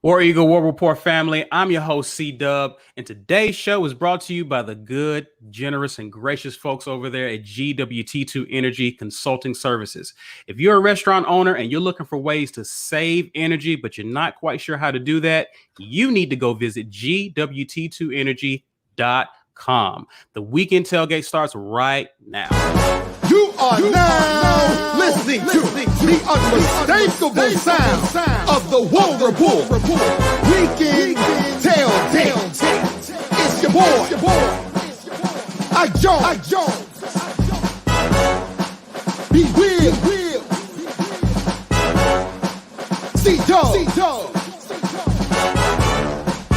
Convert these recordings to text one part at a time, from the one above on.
War Eagle War Report family, I'm your host C-Dub, and today's show is brought to you by the good, generous, and gracious folks over there at GWT2 Energy Consulting Services. If you're a restaurant owner and you're looking for ways to save energy, but you're not quite sure how to do that, you need to go visit GWT2Energy.com. The Weekend Tailgate starts right now. You are now listening to the unmistakable sound of the War Report. Weekend Tailgate. It's your boy, I Jones. Be real. C-Dub.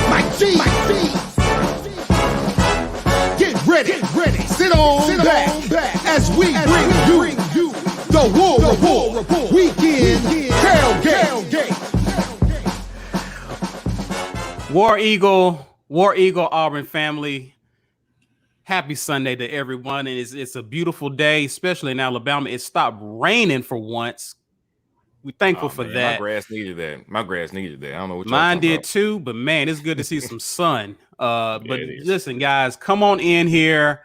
Mike G. Get ready. Sit on back as we bring you the War Report. Weekend Tailgate. War Eagle Auburn family, happy Sunday to everyone. And it's a beautiful day, especially in Alabama. It stopped raining for once. We're thankful for that. My grass needed that. I don't know what mine did about. too, but man, it's good to see some sun. But listen, guys, come on in here.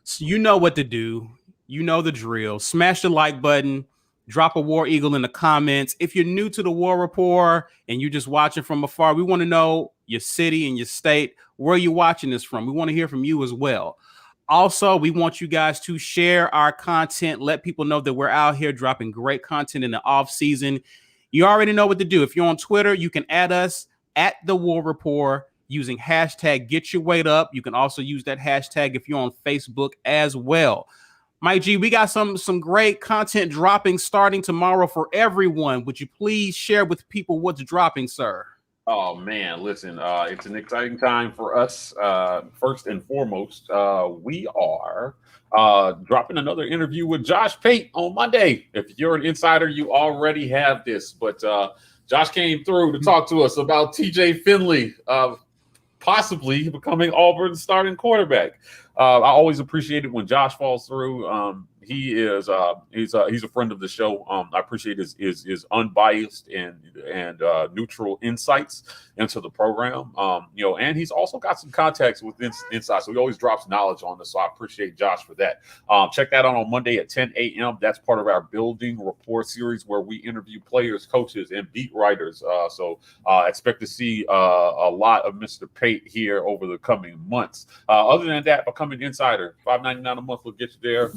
So you know what to do. You know the drill. Smash the like button. Drop a War Eagle in the comments. If you're new to the War Report and you're just watching from afar, we want to know your city and your state, where you're watching this from. We want to hear from you as well. Also, we want you guys to share our content. Let people know that we're out here dropping great content in the off season. You already know what to do. If you're on Twitter, you can add us at the War Report using hashtag Get Your Weight Up. You can also use that hashtag if you're on Facebook as well. Mike G, we got some great content dropping starting tomorrow for everyone. Would you please share with people what's dropping, sir? Oh, man, listen, it's an exciting time for us. First and foremost, we are dropping another interview with Josh Pate on Monday. If you're an insider, you already have this. But Josh came through to talk to us about TJ Finley possibly becoming Auburn's starting quarterback. I always appreciate it when Josh falls through. He's a friend of the show. I appreciate his unbiased and neutral insights into the program. And he's also got some contacts with inside, so he always drops knowledge on us. So I appreciate Josh for that. Check that out on Monday at 10 a.m. That's part of our Building Rapport series where we interview players, coaches, and beat writers. So expect to see a lot of Mr. Pate here over the coming months. Other than that, becoming insider, $5.99 a month will get you there.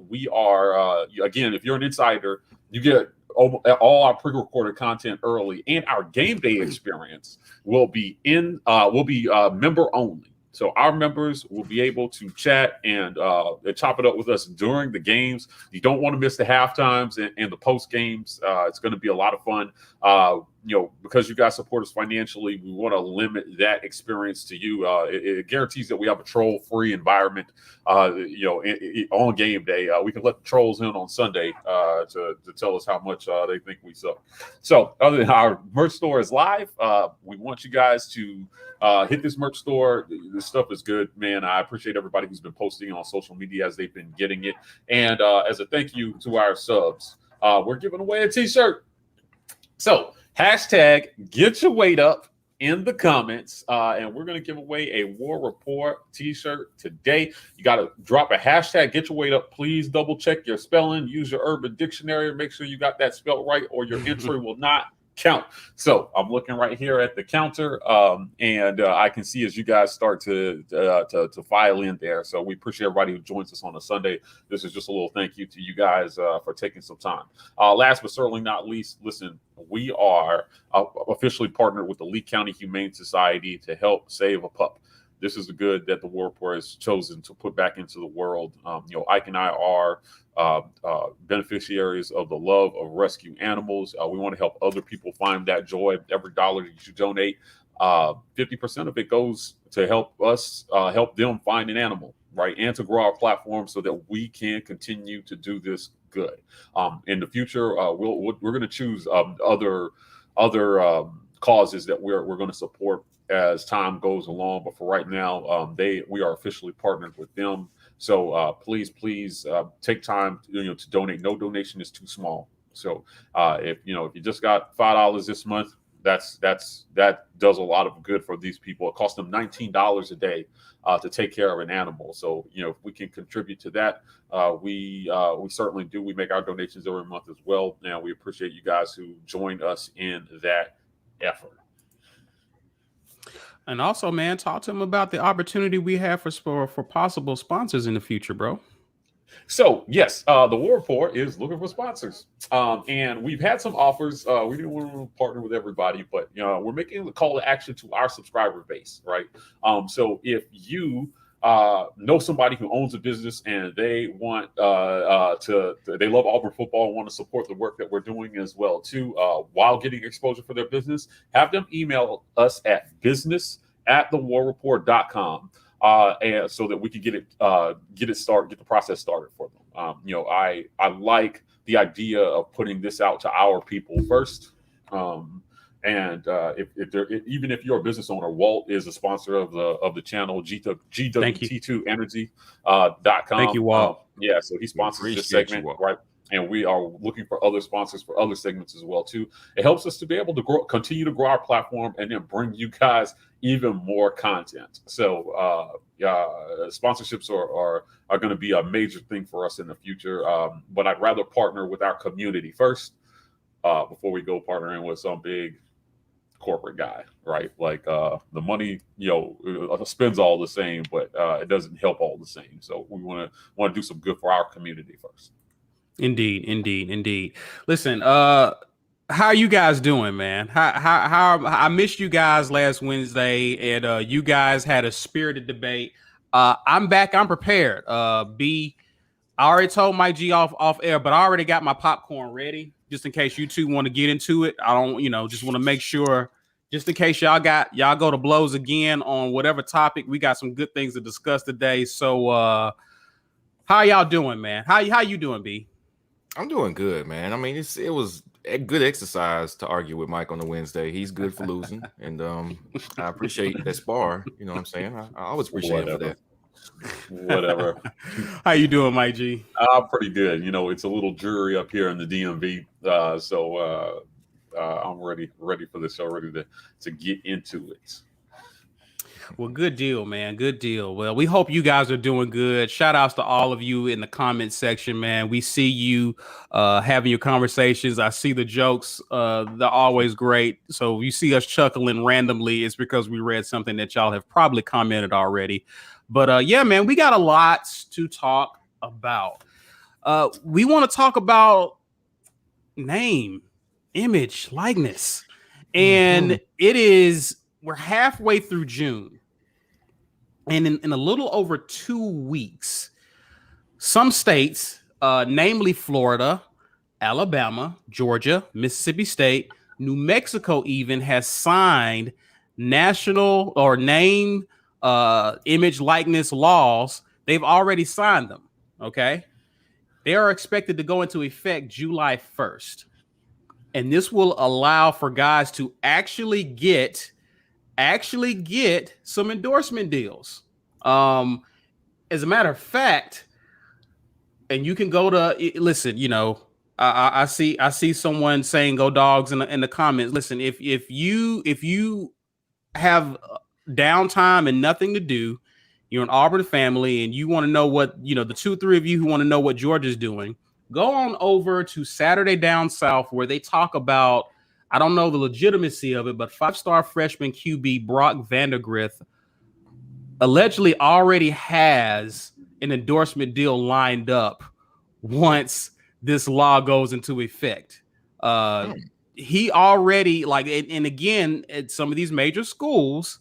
We are, again, if you're an insider, you get all our pre-recorded content early, and our game day experience will be member only. So our members will be able to chat and chop it up with us during the games. You don't want to miss the half times and the post games. It's going to be a lot of fun. Because you guys support us financially, we want to limit that experience to you. It guarantees that we have a troll-free environment. On game day, we can let the trolls in on Sunday to tell us how much they think we suck. So, other than our merch store is live, we want you guys to hit this merch store. This stuff is good, man. I appreciate everybody who's been posting on social media as they've been getting it. And as a thank you to our subs, we're giving away a T-shirt. So, hashtag Get Your Weight Up in the comments, and we're going to give away a War Report T-shirt today. You got to drop a hashtag Get Your Weight Up. Please double check your spelling. Use your Urban Dictionary. Make sure you got that spelled right, or your entry will not count. So I'm looking right here at the counter, and I can see as you guys start to file in there. So we appreciate everybody who joins us on a Sunday. This is just a little thank you to you guys for taking some time. Last but certainly not least, listen, we are officially partnered with the Lee County Humane Society to help save a pup. This is the good that the War Report has chosen to put back into the world. Ike and I are beneficiaries of the love of rescue animals. We want to help other people find that joy. Every dollar that you donate, 50% of it goes to help us help them find an animal, right? And to grow our platform so that we can continue to do this good. In the future, we're going to choose other causes that we're going to support as time goes along. But for right now, we are officially partnered with them. So please take time to donate. No donation is too small. So if you just got $5 this month, that does a lot of good for these people. It costs them $19 a day to take care of an animal. So, if we can contribute to that, we certainly do. We make our donations every month as well. And we appreciate you guys who joined us in that effort. And also, man, talk to them about the opportunity we have for possible sponsors in the future, bro. So, yes, the War Report is looking for sponsors. And we've had some offers. We didn't want to partner with everybody, but we're making a call to action to our subscriber base, right? So if you know somebody who owns a business and they want they love Auburn football and want to support the work that we're doing as well too, while getting exposure for their business, have them email us at business@thewarreport.com. And so that we can get it started, get the process started for them. I like the idea of putting this out to our people first. Even if you're a business owner, Walt is a sponsor of the channel, GWT2Energy.com. Thank you, Walt. So he sponsors this segment, right? And we are looking for other sponsors for other segments as well too. It helps us to be able to continue to grow our platform, and then bring you guys even more content. So sponsorships are going to be a major thing for us in the future. But I'd rather partner with our community first before we go partnering with some big corporate guy, right? Like the money, spends all the same, but it doesn't help all the same. So we want to do some good for our community first. Indeed. Listen, how are you guys doing, man? How I missed you guys last Wednesday, and you guys had a spirited debate. I'm back. I'm prepared. I already told Mike G off air, but I already got my popcorn ready just in case you two want to get into it. I don't, just want to make sure, just in case y'all go to blows again on whatever topic. We got some good things to discuss today. So, how y'all doing, man? How you doing, B? I'm doing good, man. I mean, it was a good exercise to argue with Mike on the Wednesday. He's good for losing, and I appreciate that spar. You know what I'm saying? I always appreciate it for that. Whatever. How you doing, Mike G? I'm pretty good. It's a little dreary up here in the DMV, so I'm ready for the show, ready to get into it. Well, good deal, man. Good deal. Well, we hope you guys are doing good. Shout outs to all of you in the comment section, man. We see you having your conversations. I see the jokes. They're always great. So you see us chuckling randomly, it's because we read something that y'all have probably commented already. But yeah, man, we got a lot to talk about. We want to talk about name, image, likeness. And we're halfway through June. And in a little over 2 weeks, some states, namely Florida, Alabama, Georgia, Mississippi State, New Mexico even has signed national or name, image, likeness laws. They've already signed them, okay? They are expected to go into effect July 1st. And this will allow for guys to actually get some endorsement deals. As a matter of fact, and you can go to listen, I see someone saying go dogs in the comments. Listen, if you have downtime and nothing to do, you're an Auburn family and you want to know what, the 2-3 of you who want to know what Georgia's doing, go on over to Saturday Down South, where they talk about, I don't know the legitimacy of it, but 5-star freshman QB Brock Vandagriff allegedly already has an endorsement deal lined up once this law goes into effect. He already, and again, at some of these major schools,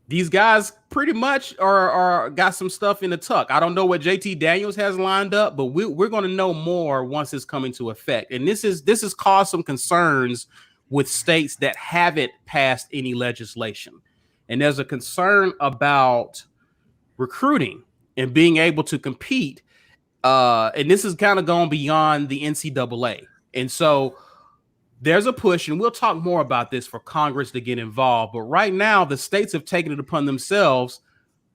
these guys pretty much are got some stuff in the tuck. I don't know what JT Daniels has lined up, but we're going to know more once it's coming to effect. And this has caused some concerns with states that haven't passed any legislation. And there's a concern about recruiting and being able to compete. And this is kind of going beyond the NCAA. And so there's a push, and we'll talk more about this, for Congress to get involved. But right now, the states have taken it upon themselves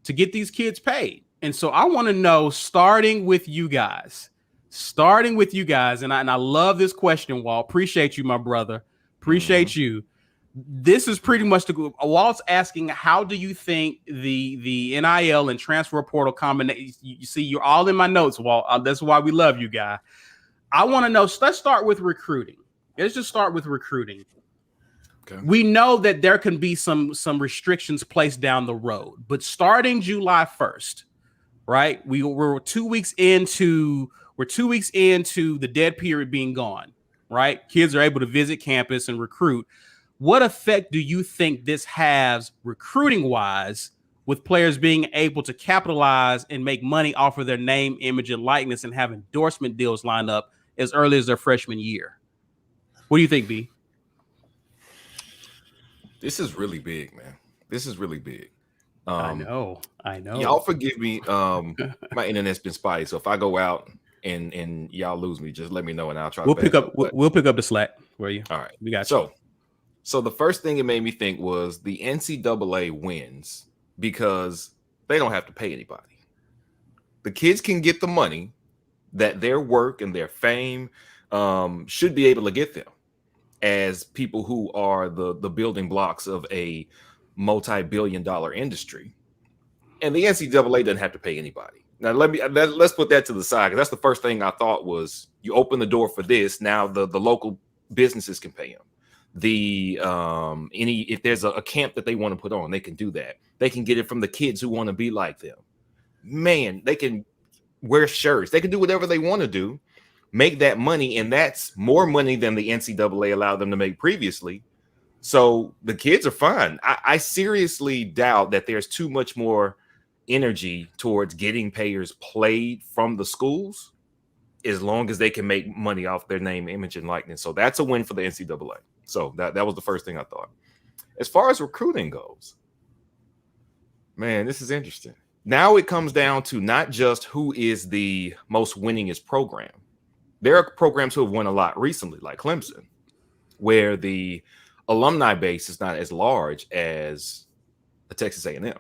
to get these kids paid. And so I want to know, starting with you guys, starting with you guys, and I love this question, Walt. Appreciate you, my brother. Appreciate you. This is pretty much Walt's asking, how do you think the NIL and transfer portal combination? You see, you're all in my notes, Walt. That's why we love you, guy. I want to know. Let's start with recruiting. Let's just start with recruiting. Okay. We know that there can be some restrictions placed down the road, but starting July 1st, right? We're 2 weeks into the dead period being gone, right? Kids are able to visit campus and recruit. What effect do you think this has recruiting wise with players being able to capitalize and make money off of their name, image, and likeness and have endorsement deals lined up as early as their freshman year? What do you think, B? This is really big, man. This is really big. I know. Y'all forgive me. My internet's been spotty, so if I go out and y'all lose me, just let me know and I'll try. We'll pick up the slack for you. All right, we got you. So the first thing it made me think was the NCAA wins because they don't have to pay anybody. The kids can get the money that their work and their fame should be able to get them as people who are the building blocks of a multi-billion-dollar industry. And the NCAA doesn't have to pay anybody. Now let's put that to the side, because that's the first thing I thought was, you open the door for this. Now the local businesses can pay them. If there's a camp that they want to put on, they can do that. They can get it from the kids who want to be like them. Man, they can wear shirts. They can do whatever they want to do, make that money, and that's more money than the NCAA allowed them to make previously. So the kids are fine. I seriously doubt that there's too much more energy towards getting players played from the schools, as long as they can make money off their name, image, and likeness. So that's a win for the NCAA. So that was the first thing I thought. As far as recruiting goes, man, this is interesting. Now it comes down to not just who is the most winningest program. There are programs who have won a lot recently, like Clemson, where the alumni base is not as large as a Texas A&M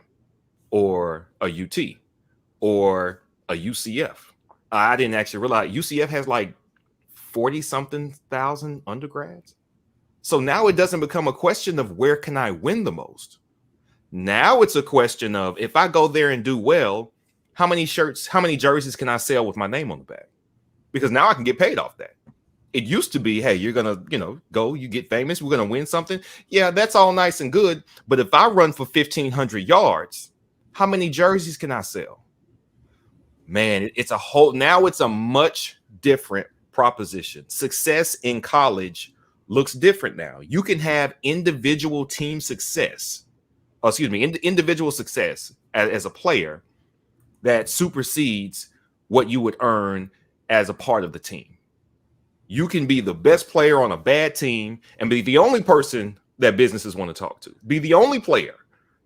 or a UT or a UCF. I didn't actually realize UCF has like 40-something thousand undergrads. So now it doesn't become a question of where can I win the most. Now it's a question of, if I go there and do well, how many jerseys can I sell with my name on the back? Because now I can get paid off that. It used to be, hey, you're going to, go, you get famous, we're going to win something. Yeah, that's all nice and good. But if I run for 1,500 yards, how many jerseys can I sell? Man, it's a much different proposition. Success in college looks different now. You can have individual success as a player that supersedes what you would earn as a part of the team. You can be the best player on a bad team and be the only person that businesses want to talk to. Be the only player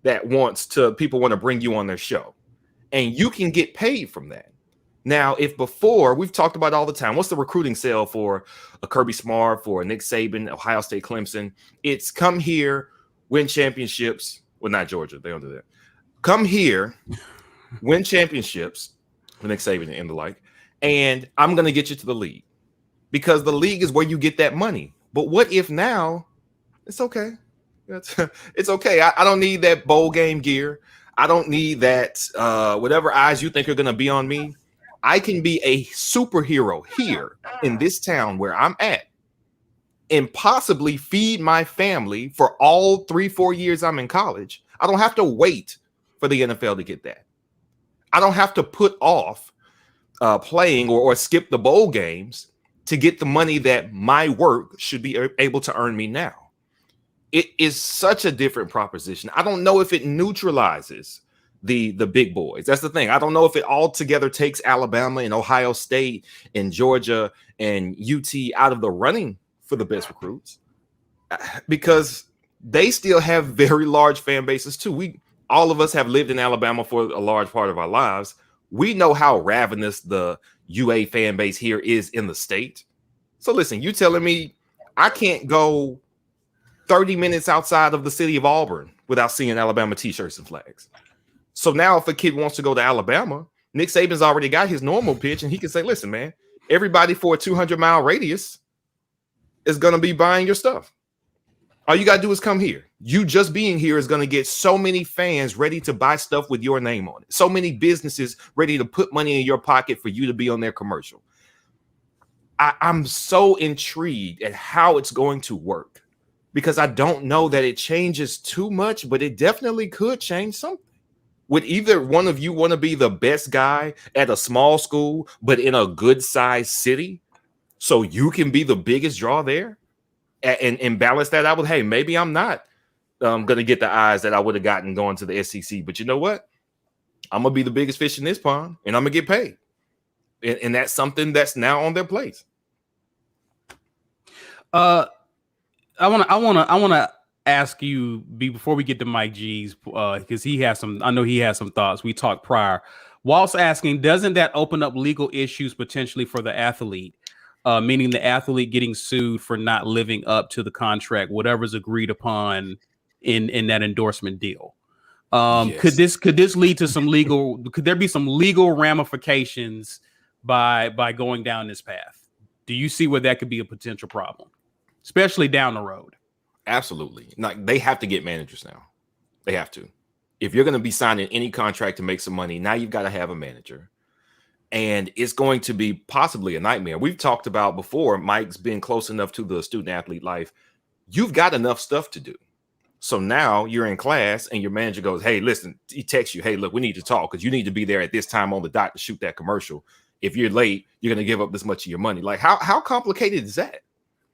that people want to bring you on their show. And you can get paid from that. Now, if before, we've talked about all the time, what's the recruiting sale for a Kirby Smart, for a Nick Saban, Ohio State, Clemson? It's come here, win championships. Well, not Georgia. They don't do that. Come here, win championships for Nick Saban and the like, and I'm going to get you to the league, because the league is where you get that money. But what if now it's okay? It's okay. I don't need that bowl game gear. I don't need that whatever eyes you think are going to be on me. I can be a superhero here in this town where I'm at and possibly feed my family for all 3-4 years I'm in college. I don't have to wait for the NFL to get that. I don't have to put off playing or skip the bowl games to get the money that my work should be able to earn me now. It is such a different proposition. I don't know if it neutralizes the big boys. That's the thing. I don't know if it altogether takes Alabama and Ohio State and Georgia and UT out of the running for the best recruits, because they still have very large fan bases too. All of us have lived in Alabama for a large part of our lives. We know how ravenous the UA fan base here is in the state. So listen, you telling me I can't go 30 minutes outside of the city of Auburn without seeing Alabama t-shirts and flags. So now if a kid wants to go to Alabama, Nick Saban's already got his normal pitch, and he can say, listen, man, everybody for a 200-mile radius is going to be buying your stuff. All you got to do is come here. You just being here is going to get so many fans ready to buy stuff with your name on it. So many businesses ready to put money in your pocket for you to be on their commercial. I'm so intrigued at how it's going to work, because I don't know that it changes too much, but it definitely could change something. Would either one of you want to be the best guy at a small school, but in a good sized city, so you can be the biggest draw there and balance that out with, hey, maybe I'm not going to get the eyes that I would have gotten going to the SEC, but you know what? I'm going to be the biggest fish in this pond, and I'm going to get paid. And that's something that's now on their plate. I want to ask you before we get to Mike G's, because he has some. I know he has some thoughts. We talked prior. Walt's asking, doesn't that open up legal issues potentially for the athlete? Meaning the athlete getting sued for not living up to the contract, whatever's agreed upon in that endorsement deal. Yes. Could this lead to some legal? Could there be some legal ramifications by going down this path? Do you see where that could be a potential problem, especially down the road? Absolutely. Like, they have to get managers now. They have to. If you're going to be signing any contract to make some money, now you've got to have a manager. And it's going to be possibly a nightmare. We've talked about before, Mike's been close enough to the student athlete life. You've got enough stuff to do. So now you're in class and your manager goes, hey, listen, he texts you, hey, look, we need to talk because you need to be there at this time on the dot to shoot that commercial. If you're late, you're going to give up this much of your money. Like, how complicated is that?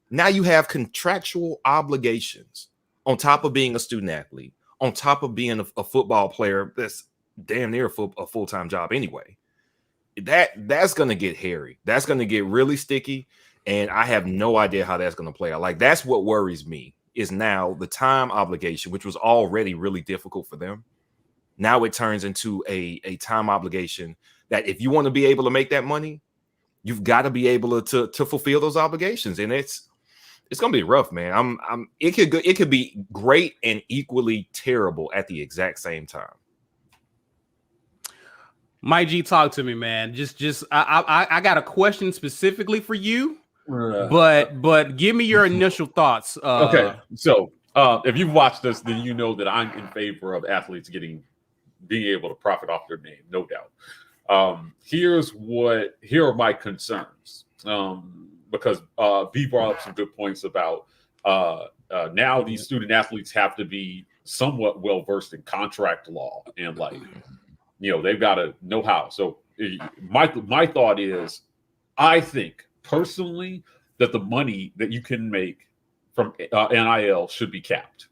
Now you have contractual obligations on top of being a student athlete, on top of being a football player that's damn near a full-time job anyway. That's going to get hairy. That's going to get really sticky. And I have no idea how that's going to play out. Like, that's what worries me, is now the time obligation, which was already really difficult for them. Now it turns into a time obligation that if you want to be able to make that money, you've got to be able to fulfill those obligations. And it's going to be rough, man. It could be great and equally terrible at the exact same time. Mike G, talk to me, man. I got a question specifically for you, but give me your initial thoughts. Okay, so if you've watched this, then you know that I'm in favor of athletes being able to profit off their name, no doubt. Here are my concerns, because B brought up some good points about now these student athletes have to be somewhat well versed in contract law and they've got to know how. So my thought is, I think personally that the money that you can make from NIL should be capped.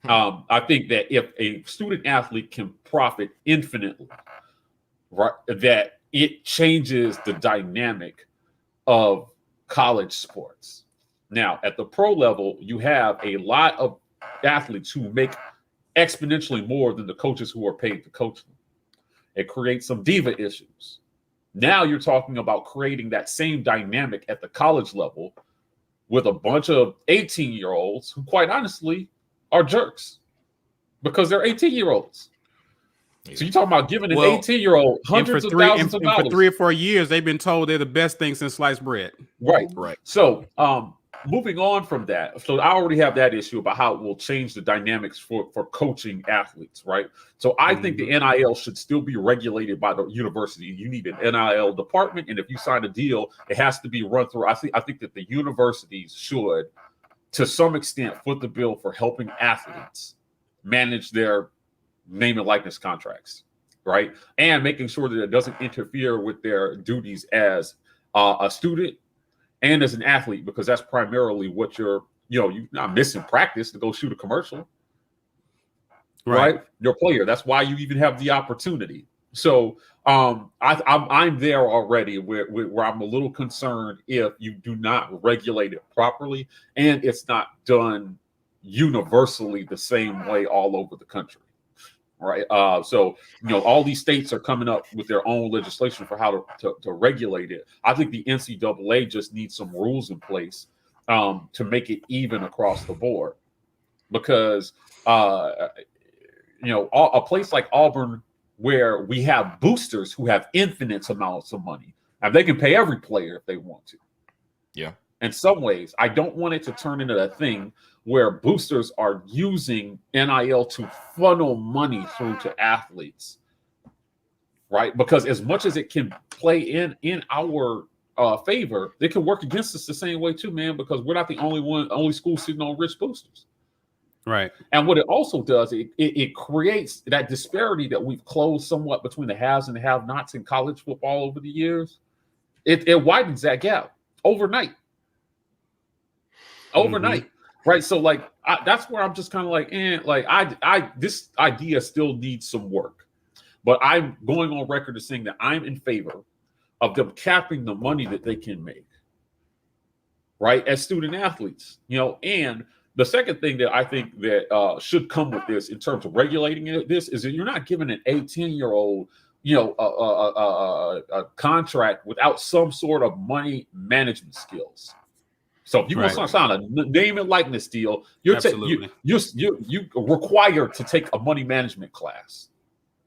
I think that if a student athlete can profit infinitely, right, that it changes the dynamic of college sports. Now, at the pro level, you have a lot of athletes who make exponentially more than the coaches who are paid to coach them. It creates some diva issues. Now you're talking about creating that same dynamic at the college level with a bunch of 18-year-olds who, quite honestly, are jerks because they're 18-year-olds. Yeah. So you're talking about giving an 18-year-old hundreds of thousands of dollars. For 3 or 4 years, they've been told they're the best thing since sliced bread. Right. So moving on from that, so I already have that issue about how it will change the dynamics for coaching athletes, right? So I think the NIL should still be regulated by the university. You need an NIL department, and if you sign a deal, it has to be run through. I think that the universities should, to some extent, foot the bill for helping athletes manage their name and likeness contracts, right? And making sure that it doesn't interfere with their duties as a student and as an athlete, because that's primarily what you're not missing practice to go shoot a commercial, right? Your player. That's why you even have the opportunity. So I'm there already where I'm a little concerned if you do not regulate it properly and it's not done universally the same way all over the country. Right. So, all these states are coming up with their own legislation for how to regulate it. I think the NCAA just needs some rules in place to make it even across the board, because, a place like Auburn, where we have boosters who have infinite amounts of money. And they can pay every player if they want to. Yeah. In some ways, I don't want it to turn into a thing where boosters are using NIL to funnel money through to athletes, right? Because as much as it can play in our favor, it can work against us the same way too, man, because we're not the only school sitting on rich boosters. Right. And what it also does, it creates that disparity that we've closed somewhat between the haves and the have-nots in college football over the years. It widens that gap overnight. Right? So like that's where I'm just kind of like, this idea still needs some work. But I'm going on record as saying that I'm in favor of them capping the money that they can make, right, as student athletes, and the second thing that I think that should come with this in terms of regulating this is that you're not giving an 18-year-old, a contract without some sort of money management skills. So if you want to sign a name and likeness deal, you're required to take a money management class.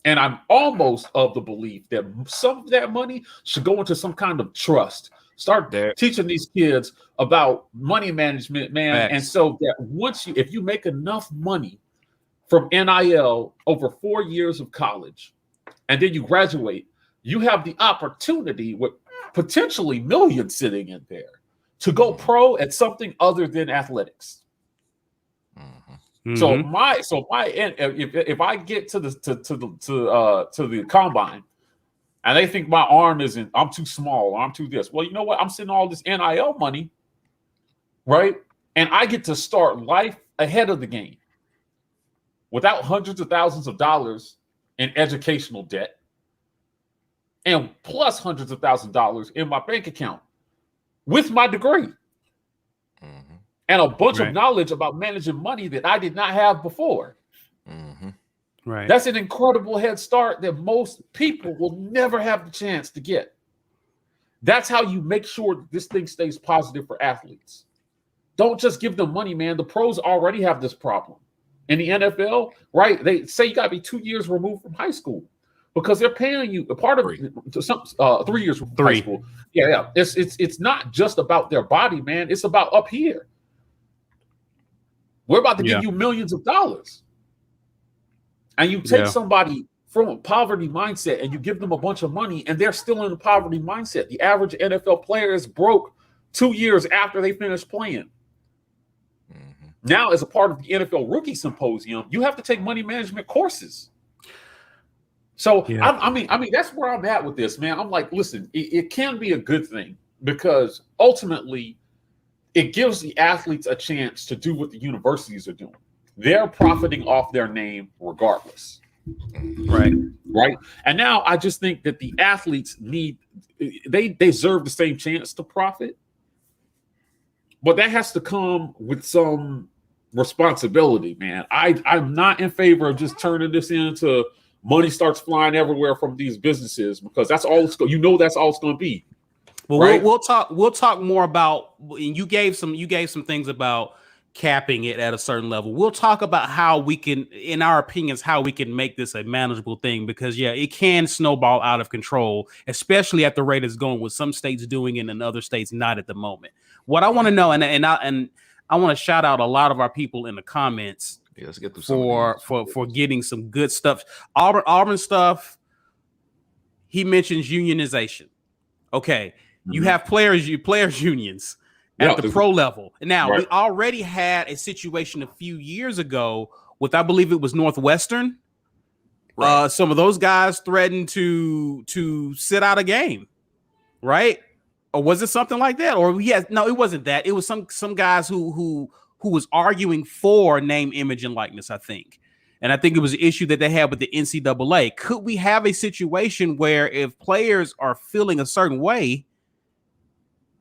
And I'm almost of the belief that some of that money should go into some kind of trust. Start teaching these kids about money management, man. Thanks. And so that if you make enough money from NIL over 4 years of college, and then you graduate, you have the opportunity with potentially millions sitting in there to go pro at something other than athletics. Mm-hmm. If I get to the combine and they think my arm I'm too small, or I'm too this. Well, you know what? I'm sending all this NIL money, right? And I get to start life ahead of the game without hundreds of thousands of dollars in educational debt and plus hundreds of thousands of dollars in my bank account with my degree. Mm-hmm. And a bunch of knowledge about managing money that I did not have before. Mm-hmm. Right. That's an incredible head start that most people will never have the chance to get. That's how you make sure that this thing stays positive for athletes. Don't just give them money, man. The pros already have this problem. In the NFL, right? They say you got to be 2 years removed from high school because they're paying you a part of 3 years from high school. Yeah. It's not just about their body, man. It's about up here. We're about to give you millions of dollars. And you take somebody from a poverty mindset and you give them a bunch of money and they're still in a poverty mindset. The average NFL player is broke 2 years after they finish playing. Mm-hmm. Now, as a part of the NFL Rookie Symposium, you have to take money management courses. So, I mean, that's where I'm at with this, man. I'm like, listen, it can be a good thing because ultimately it gives the athletes a chance to do what the universities are doing. They're profiting off their name regardless. Right. And now I just think that the athletes they deserve the same chance to profit. But that has to come with some responsibility, man. I'm not in favor of just turning this into money starts flying everywhere from these businesses because that's all that's all it's going to be. Well, right? we'll talk more about. You gave some things about capping it at a certain level. We'll talk about how we can, in our opinions, how we can make this a manageable thing because it can snowball out of control, especially at the rate it's going with some states doing it and other states not at the moment. What I want to know, and I want to shout out a lot of our people in the comments let's get through for getting some good stuff. Auburn stuff. He mentions unionization. Okay. Mm-hmm. You have players unions at the pro level. Now, we already had a situation a few years ago with, I believe it was Northwestern. Right. Some of those guys threatened to sit out a game, right? Or was it something like that? Or no, it wasn't that. It was some guys who was arguing for name, image, and likeness, I think. And I think it was an issue that they had with the NCAA. Could we have a situation where if players are feeling a certain way,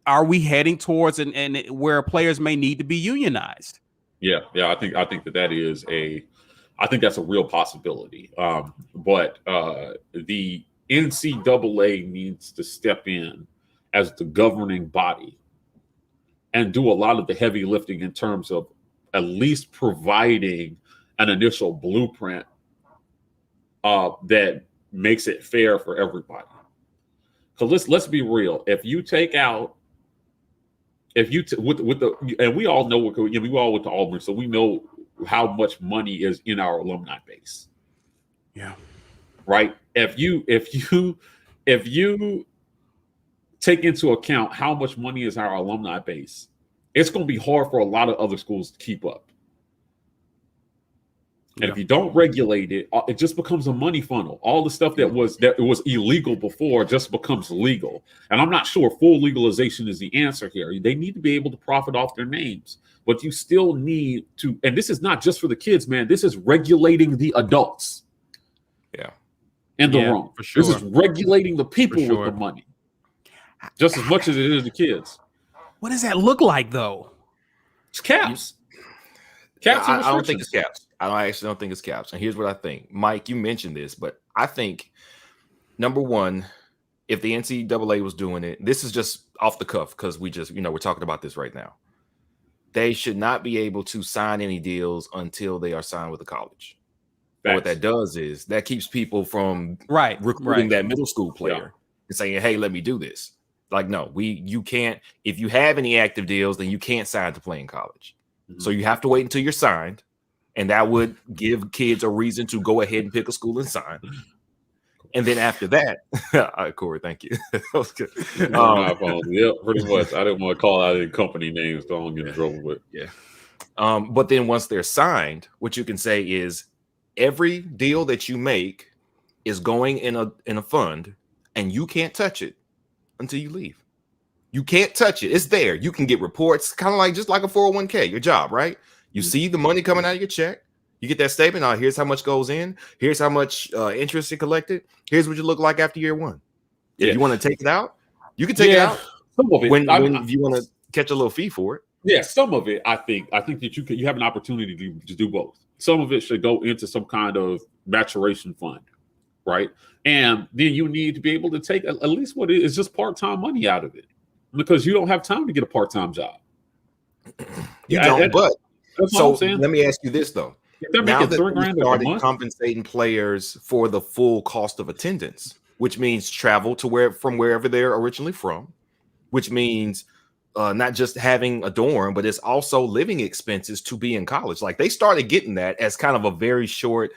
are we heading towards and where players may need to be unionized? Yeah. I think that is I think that's a real possibility. But the NCAA needs to step in as the governing body and do a lot of the heavy lifting in terms of at least providing an initial blueprint that makes it fair for everybody. Because let's be real. If you take out, with the, and we all know we all went to Auburn, so we know how much money is in our alumni base. Yeah. Right. If you take into account how much money is our alumni base, it's going to be hard for a lot of other schools to keep up. And if you don't regulate it, it just becomes a money funnel. All the stuff that was illegal before just becomes legal. And I'm not sure full legalization is the answer here. They need to be able to profit off their names, but you still need to. And this is not just for the kids, man. This is regulating the adults. Yeah. In the room. For sure. This is regulating the people with the money, just as much as it is the kids. What does that look like, though? It's caps. I don't think it's caps. I actually don't think it's caps. And here's what I think. Mike, you mentioned this, but I think, number one, if the NCAA was doing it, this is just off the cuff because we're talking about this right now. They should not be able to sign any deals until they are signed with a college. What that does is that keeps people from recruiting that middle school player and saying, hey, let me do this. Like, no, you can't. If you have any active deals, then you can't sign to play in college. Mm-hmm. So you have to wait until you're signed. And that would give kids a reason to go ahead and pick a school and sign. And then after that, all right, Corey, thank you. That was good. Yeah, pretty much. I didn't want to call out any company names, so I don't get in trouble with. Yeah. But then once they're signed, what you can say is every deal that you make is going in a fund, and you can't touch it until you leave. You can't touch it. It's there. You can get reports, kind of like just like a 401k, your job, right? You see the money coming out of your check. You get that statement. Oh, here's how much goes in. Here's how much interest you collected. Here's what you look like after year one. If you want to take it out, you can take it out. Some of it. When you want to catch a little fee for it. Yeah, some of it. I think that you have an opportunity to do both. Some of it should go into some kind of maturation fund, right? And then you need to be able to take at least what is just part-time money out of it, because you don't have time to get a part-time job. But. So let me ask you this, though. Now that we started compensating players for the full cost of attendance, which means travel to from wherever they're originally from, which means not just having a dorm, but it's also living expenses to be in college. Like they started getting that as kind of a very short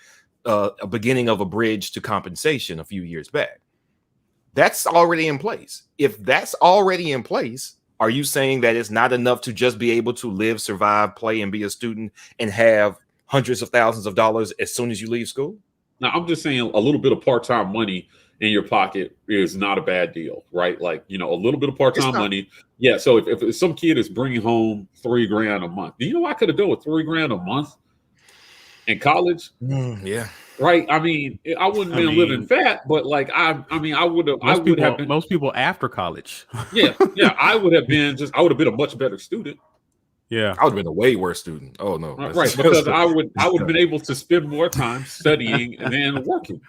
beginning of a bridge to compensation a few years back. That's already in place. If that's already in place, are you saying that it's not enough to just be able to live, survive, play, and be a student and have hundreds of thousands of dollars as soon as you leave school? Now, I'm just saying a little bit of part-time money in your pocket is not a bad deal, right? Like, a little bit of part-time money. Yeah. So if some kid is bringing home $3,000 a month, do you know I could have done with $3,000 a month in college? Yeah. Right. I mean, I wouldn't have been living fat, but like, I would have been. Most people after college. Yeah. I would have been a much better student. Yeah. I would have been a way worse student. Oh no. Right. Because I would have been able to spend more time studying than working.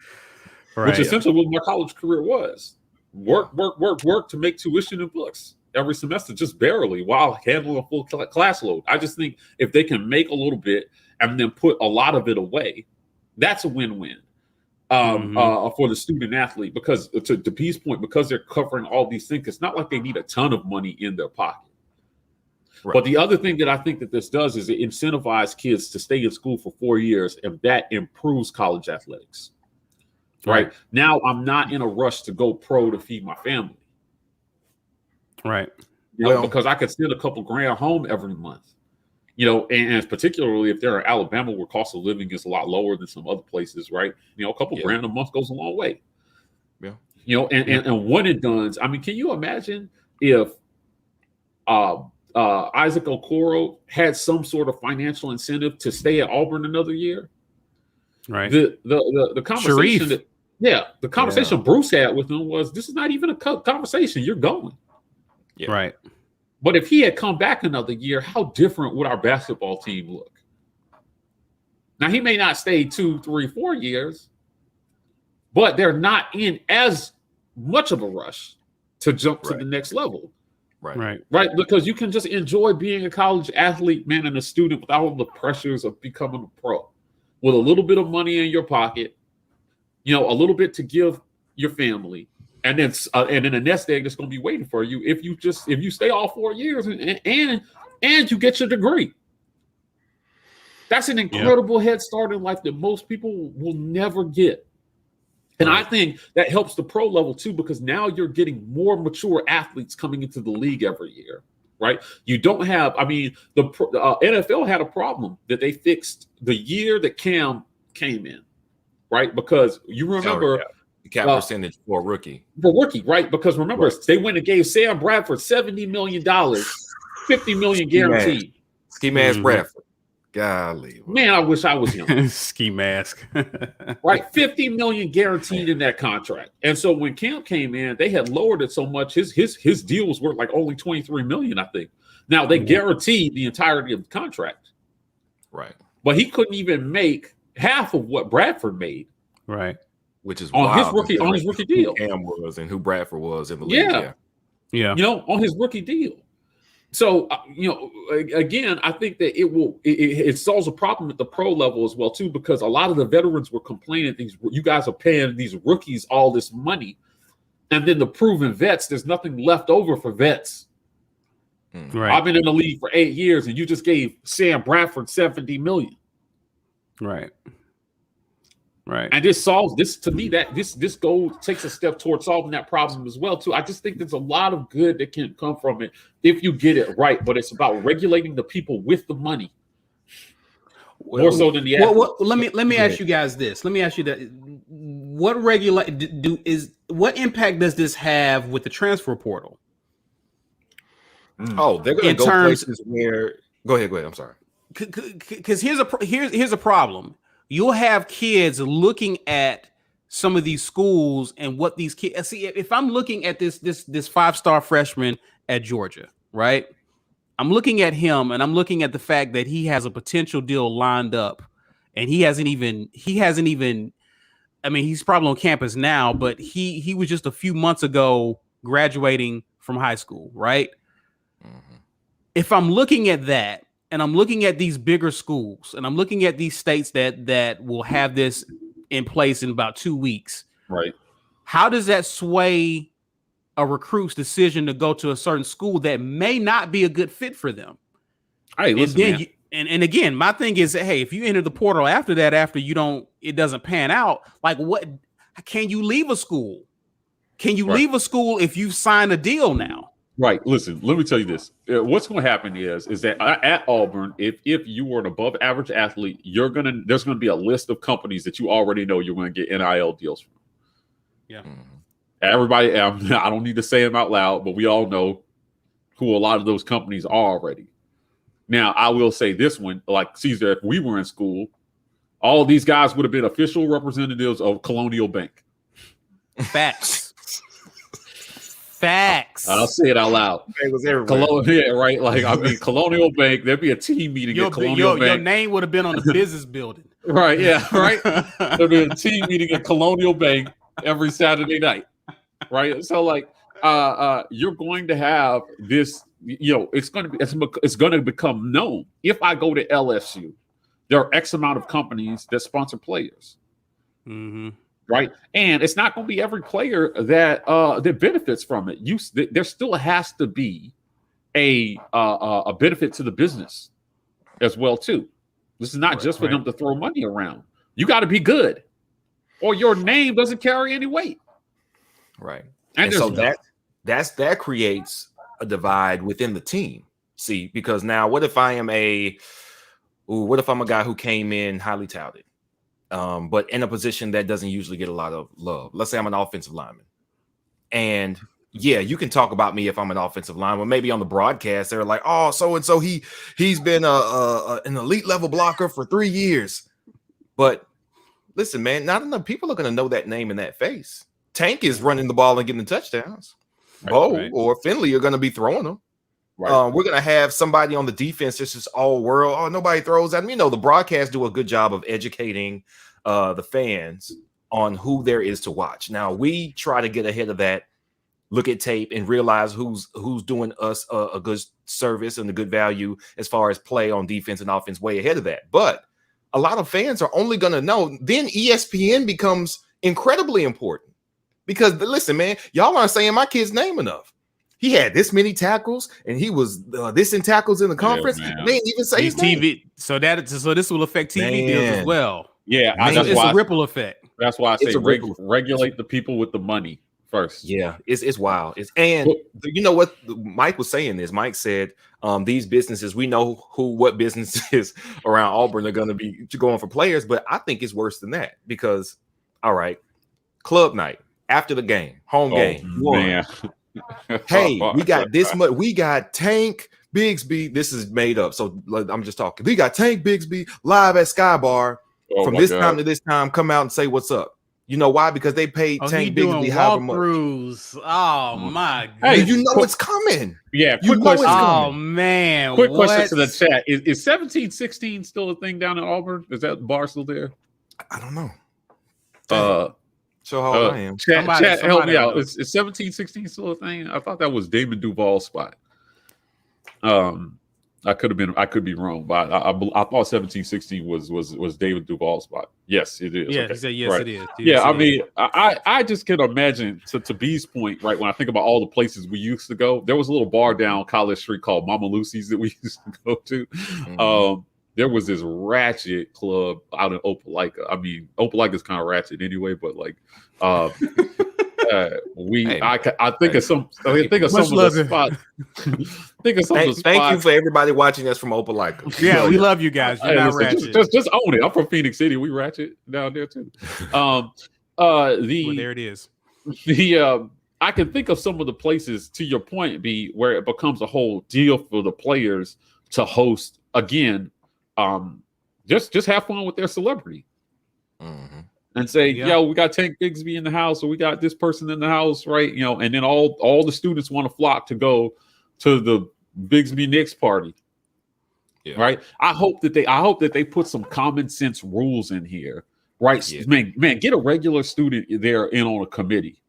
Right. Which essentially what my college career was. Work to make tuition and books every semester, just barely, while handling a full class load. I just think if they can make a little bit and then put a lot of it away, that's a win-win for the student athlete, because to P's point, because they're covering all these things, it's not like they need a ton of money in their pocket. Right. But the other thing that I think that this does is it incentivizes kids to stay in school for 4 years, and that improves college athletics. Right. Now I'm not in a rush to go pro to feed my family. Right. Because I could send a couple grand home every month. And particularly if they're in Alabama, where cost of living is a lot lower than some other plases, right? A couple grand a month goes a long way. Yeah. And one and done's. I mean, can you imagine if Isaac Okoro had some sort of financial incentive to stay at Auburn another year? Right. The conversation the conversation Bruce had with him was, this is not even a conversation. You're going. Yeah. Right. But if he had come back another year, how different would our basketball team look? Now, he may not stay 2, 3, 4 years, but they're not in as much of a rush to jump to the next level. Right. Because you can just enjoy being a college athlete, man, and a student without all the pressures of becoming a pro. With a little bit of money in your pocket, a little bit to give your family, and then the nest egg that's going to be waiting for you if you stay all 4 years and you get your degree. That's an incredible head start in life that most people will never get. And I think that helps the pro level too, because now you're getting more mature athletes coming into the league every year, right? You don't have, the NFL had a problem that they fixed the year that Cam came in, right? Because you remember the cap percentage for a rookie. Right? Because remember, they went and gave Sam Bradford $70 million, $50 million guaranteed. Ski mask Bradford. Golly. Man, I wish I was him. Ski mask. Right, $50 million guaranteed in that contract. And so when Cam came in, they had lowered it so much. His deal was worth like only $23 million, I think. Now they guaranteed the entirety of the contract. Right. But he couldn't even make half of what Bradford made. Right. Which is on his rookie deal. Who Cam was and who Bradford was in the league. Yeah. On his rookie deal. So, again, I think that it solves a problem at the pro level as well, too, because a lot of the veterans were complaining you guys are paying these rookies all this money. And then the proven vets, there's nothing left over for vets. Right. I've been in the league for 8 years and you just gave Sam Bradford $70 million. Right. Right. And this solves this to me, that this goal takes a step towards solving that problem as well, too. I just think there's a lot of good that can come from it if you get it right. But it's about regulating the people with the money. More so than the let me ask you guys this. Let me ask you that. What impact does this have with the transfer portal? Oh, they're going to go places where. Go ahead. I'm sorry. Because here's a problem. You'll have kids looking at some of these schools and what these kids see. If I'm looking at this 5-star freshman at Georgia, right? I'm looking at him and I'm looking at the fact that he has a potential deal lined up, and he hasn't even. I mean, he's probably on campus now, but he was just a few months ago graduating from high school, right? Mm-hmm. If I'm looking at that, and I'm looking at these bigger schools, and I'm looking at these states that will have this in place in about 2 weeks. Right. How does that sway a recruit's decision to go to a certain school that may not be a good fit for them? Hey, listen, and again, my thing is, hey, if you enter the portal after that, it doesn't pan out. Like, what can you leave a school? Can you leave a school if you sign a deal now? Right. Listen, let me tell you this. What's going to happen is that at Auburn, if you are an above average athlete, there's going to be a list of companies that you already know you're going to get NIL deals from. Yeah. Everybody, I don't need to say them out loud, but we all know who a lot of those companies are already. Now, I will say this one, like Caesar, if we were in school, all of these guys would have been official representatives of Colonial Bank. Facts. Facts. I'll say it out loud. It was everywhere. Right. Like, Colonial Bank. There'd be a team meeting at Colonial Bank. Your name would have been on the business building. Right. Yeah. Right. There'd be a team meeting at Colonial Bank every Saturday night. Right. So, like, you're going to have this. It's going to become known. If I go to LSU, there are X amount of companies that sponsor players. Mm-hmm. Right. And it's not going to be every player that benefits from it. There still has to be a benefit to the business as well, too. This is not just for them to throw money around. You got to be good, or your name doesn't carry any weight. Right. And so that creates a divide within the team. See, because now what if I'm a guy who came in highly touted? But in a position that doesn't usually get a lot of love. Let's say I'm an offensive lineman. And yeah, you can talk about me if I'm an offensive lineman. Maybe on the broadcast, they're like, oh, so-and-so, he's been an elite level blocker for 3 years. But listen, man, not enough people are going to know that name and that face. Tank is running the ball and getting the touchdowns. Bo or Finley are going to be throwing them. Right. We're going to have somebody on the defense that's just all world. Oh, nobody throws at him. The broadcasts do a good job of educating the fans on who there is to watch. Now, we try to get ahead of that, look at tape, and realize who's doing us a good service and a good value as far as play on defense and offense way ahead of that. But a lot of fans are only going to know. Then ESPN becomes incredibly important Because listen, man, y'all aren't saying my kid's name enough. He had this many tackles, and he was this in tackles in the conference. They didn't even say his TV. name. So this will affect TV deals as well. Yeah, it's a ripple effect. That's why I say regulate the people with the money first. Yeah, it's wild. You know what Mike was saying is Mike said these businesses, we know what businesses around Auburn are going to be going for players, but I think it's worse than that because all right, club night after the game, home game, man. Hey, we got this much. We got Tank Bigsby. This is made up, so I'm just talking. We got Tank Bigsby live at Sky Bar from this time to this time. Come out and say what's up. You know why? Because they paid Tank Bigsby however much. Oh my God! Hey, you know it's coming. Yeah, quick question. Oh man, quick question to the chat: Is 1716 still a thing down in Auburn? Is that bar still there? I don't know. Show how old I am. Chat, help me out. Is 1716 still a thing? I thought that was Damon Duvall's spot. I could be wrong, but I thought 1716 was David Duvall's spot. Yes, it is. Yeah, okay. He said yes, right. It is. Yeah, I mean, I just can imagine to B's point, right? When I think about all the places we used to go, there was a little bar down College Street called Mama Lucy's that we used to go to. Mm-hmm. There was this ratchet club out in Opelika. I mean, Opelika is kind of ratchet anyway, but like, I think of some of the spots. Thank you for everybody watching us from Opelika. Yeah, we love you guys. You're not ratchet. Just own it. I'm from Phoenix City. We ratchet down there too. Well, there it is. I can think of some of the places, to your point, B, where it becomes a whole deal for the players to host again. Just have fun with their celebrity. Mm-hmm. And say, yo, we got Tank Bigsby in the house, or we got this person in the house, right? You know, and then all the students want to flock to go to the Bigsby Knicks party. Yeah. Right. I hope that they put some common sense rules in here. Right. Yeah. Man, get a regular student there in on a committee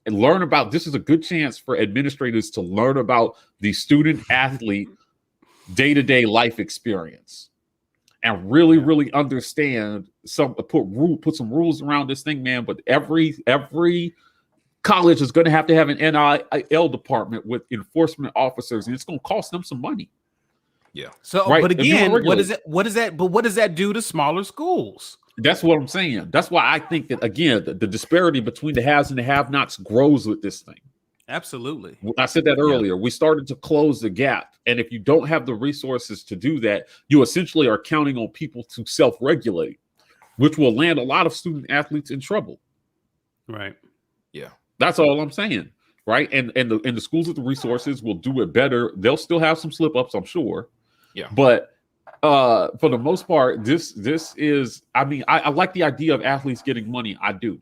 and learn about this. Is a good chance for administrators to learn about the student athlete day-to-day life experience. And really understand put some rules around this thing, man. But every college is going to have an NIL department with enforcement officers, and it's going to cost them some money. Yeah. So, right? But again, what does that do to smaller schools? That's what I'm saying. That's why I think that again, the disparity between the haves and the have-nots grows with this thing. Absolutely. I said that earlier. We started to close the gap. And if you don't have the resources to do that, you essentially are counting on people to self-regulate, which will land a lot of student athletes in trouble. Right. Yeah. That's all I'm saying. Right. And the schools with the resources will do it better. They'll still have some slip-ups, I'm sure. Yeah. But for the most part, this is, I mean, I like the idea of athletes getting money. I do.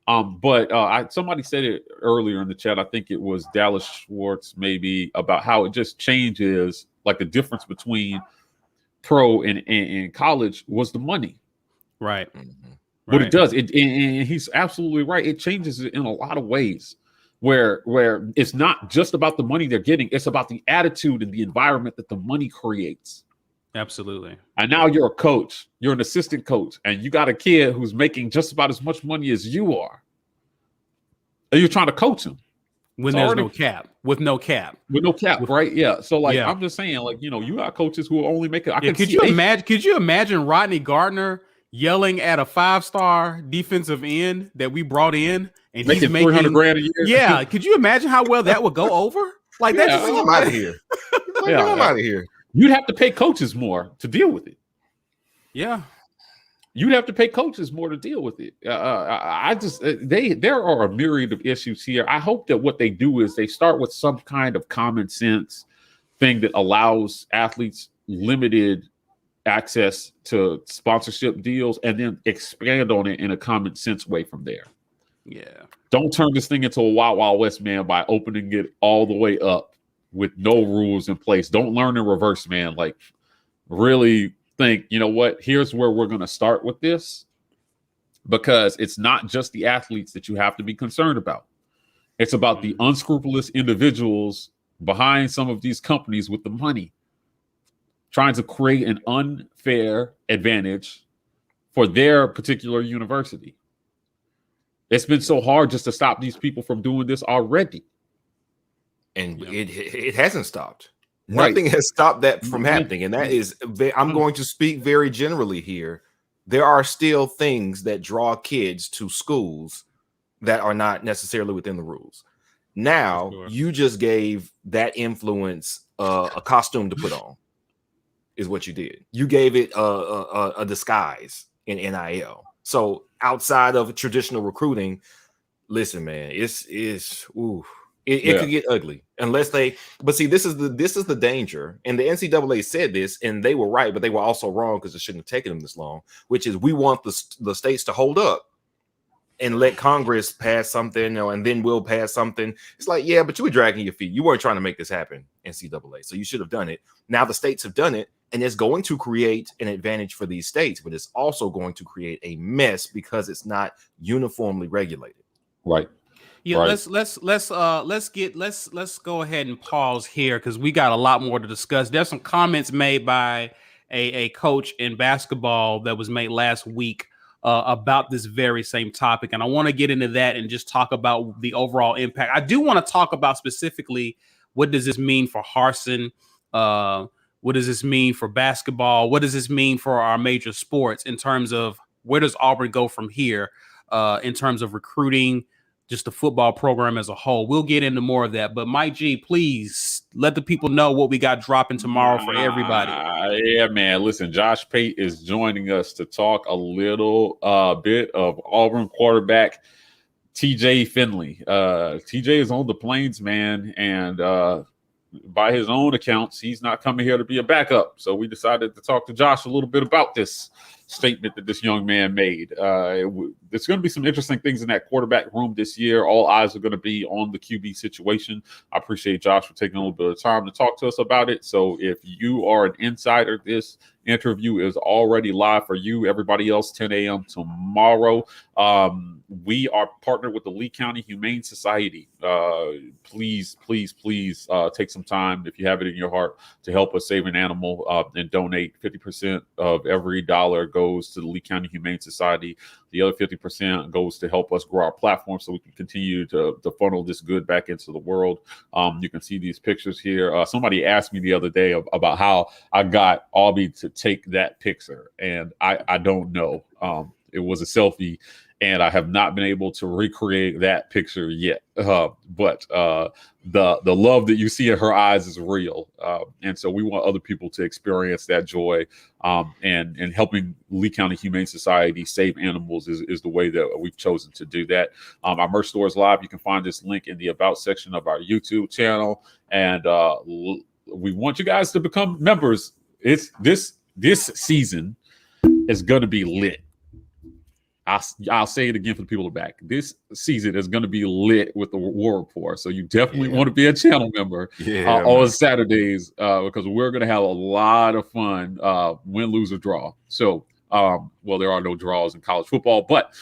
But somebody said it earlier in the chat. I think it was Dallas Schwartz, maybe, about how it just changes, like the difference between pro and college was the money. Right. Mm-hmm. But it does. And he's absolutely right. It changes it in a lot of ways where it's not just about the money they're getting. It's about the attitude and the environment that the money creates. Absolutely. And now you're a coach, you're an assistant coach, and you got a kid who's making just about as much money as you are. And you're trying to coach him. With no cap, right? Yeah. So I'm just saying, like, you know, you got coaches who are only making. Could you imagine Rodney Gardner yelling at a 5-star defensive end that we brought in and he's making $300,000 a year? Yeah. Could you imagine how well that would go over? Like that's I'm out of here. I'm out of here. You'd have to pay coaches more to deal with it. Yeah. You'd have to pay coaches more to deal with it. There are a myriad of issues here. I hope that what they do is they start with some kind of common sense thing that allows athletes limited access to sponsorship deals and then expand on it in a common sense way from there. Yeah. Don't turn this thing into a Wild Wild West, man, by opening it all the way up with no rules in place. Don't learn in reverse, man. Like, really think, you know what, here's where we're going to start with this, because it's not just the athletes that you have to be concerned about. It's about the unscrupulous individuals behind some of these companies with the money, trying to create an unfair advantage for their particular university. It's been so hard just to stop these people from doing this already. And it hasn't stopped. Right. Nothing has stopped that from happening. And that is, I'm going to speak very generally here. There are still things that draw kids to schools that are not necessarily within the rules. Now, you just gave that influence a costume to put on, is what you did. You gave it a disguise in NIL. So outside of traditional recruiting, listen, man, it could get ugly unless they. But see, this is the danger, and the NCAA said this, and they were right, but they were also wrong because it shouldn't have taken them this long. Which is, we want the states to hold up and let Congress pass something, and then we'll pass something. It's like, yeah, but you were dragging your feet. You weren't trying to make this happen, NCAA. So you should have done it. Now the states have done it, and it's going to create an advantage for these states, but it's also going to create a mess because it's not uniformly regulated. Right. Yeah, right. Let's go ahead and pause here because we got a lot more to discuss. There's some comments made by a coach in basketball that was made last week about this very same topic, and I want to get into that and just talk about the overall impact. I do want to talk about specifically what does this mean for Harsin. What does this mean for basketball? What does this mean for our major sports in terms of where does Auburn go from here in terms of recruiting, just the football program as a whole? We'll get into more of that. But Mike G, please let the people know what we got dropping tomorrow for everybody. Yeah, man. Listen, Josh Pate is joining us to talk a little bit of Auburn quarterback TJ Finley. TJ is on the Plains, man, and by his own accounts, he's not coming here to be a backup. So we decided to talk to Josh a little bit about this statement that this young man made. There's going to be some interesting things in that quarterback room this year. All eyes are going to be on the QB situation. I appreciate Josh for taking a little bit of time to talk to us about it. So if you are an insider, this interview is already live for you. Everybody else, 10 a.m. tomorrow. We are partnered with the Lee County Humane Society. Please take some time, if you have it in your heart, to help us save an animal and donate. 50% of every dollar goes to the Lee County Humane Society. The other 50% goes to help us grow our platform so we can continue to funnel this good back into the world. You can see these pictures here. Somebody asked me the other day about how I got Albie to take that picture, and I don't know. It was a selfie, and I have not been able to recreate that picture yet. But the love that you see in her eyes is real. And so we want other people to experience that joy. And helping Lee County Humane Society save animals is the way that we've chosen to do that. Our merch store is live. You can find this link in the About section of our YouTube channel. And we want you guys to become members. It's this season is going to be lit. I'll say it again for the people in the back. This season is going to be lit with the War Report. So you definitely want to be a channel member on Saturdays because we're going to have a lot of fun, win, lose, or draw. So, well, there are no draws in college football, but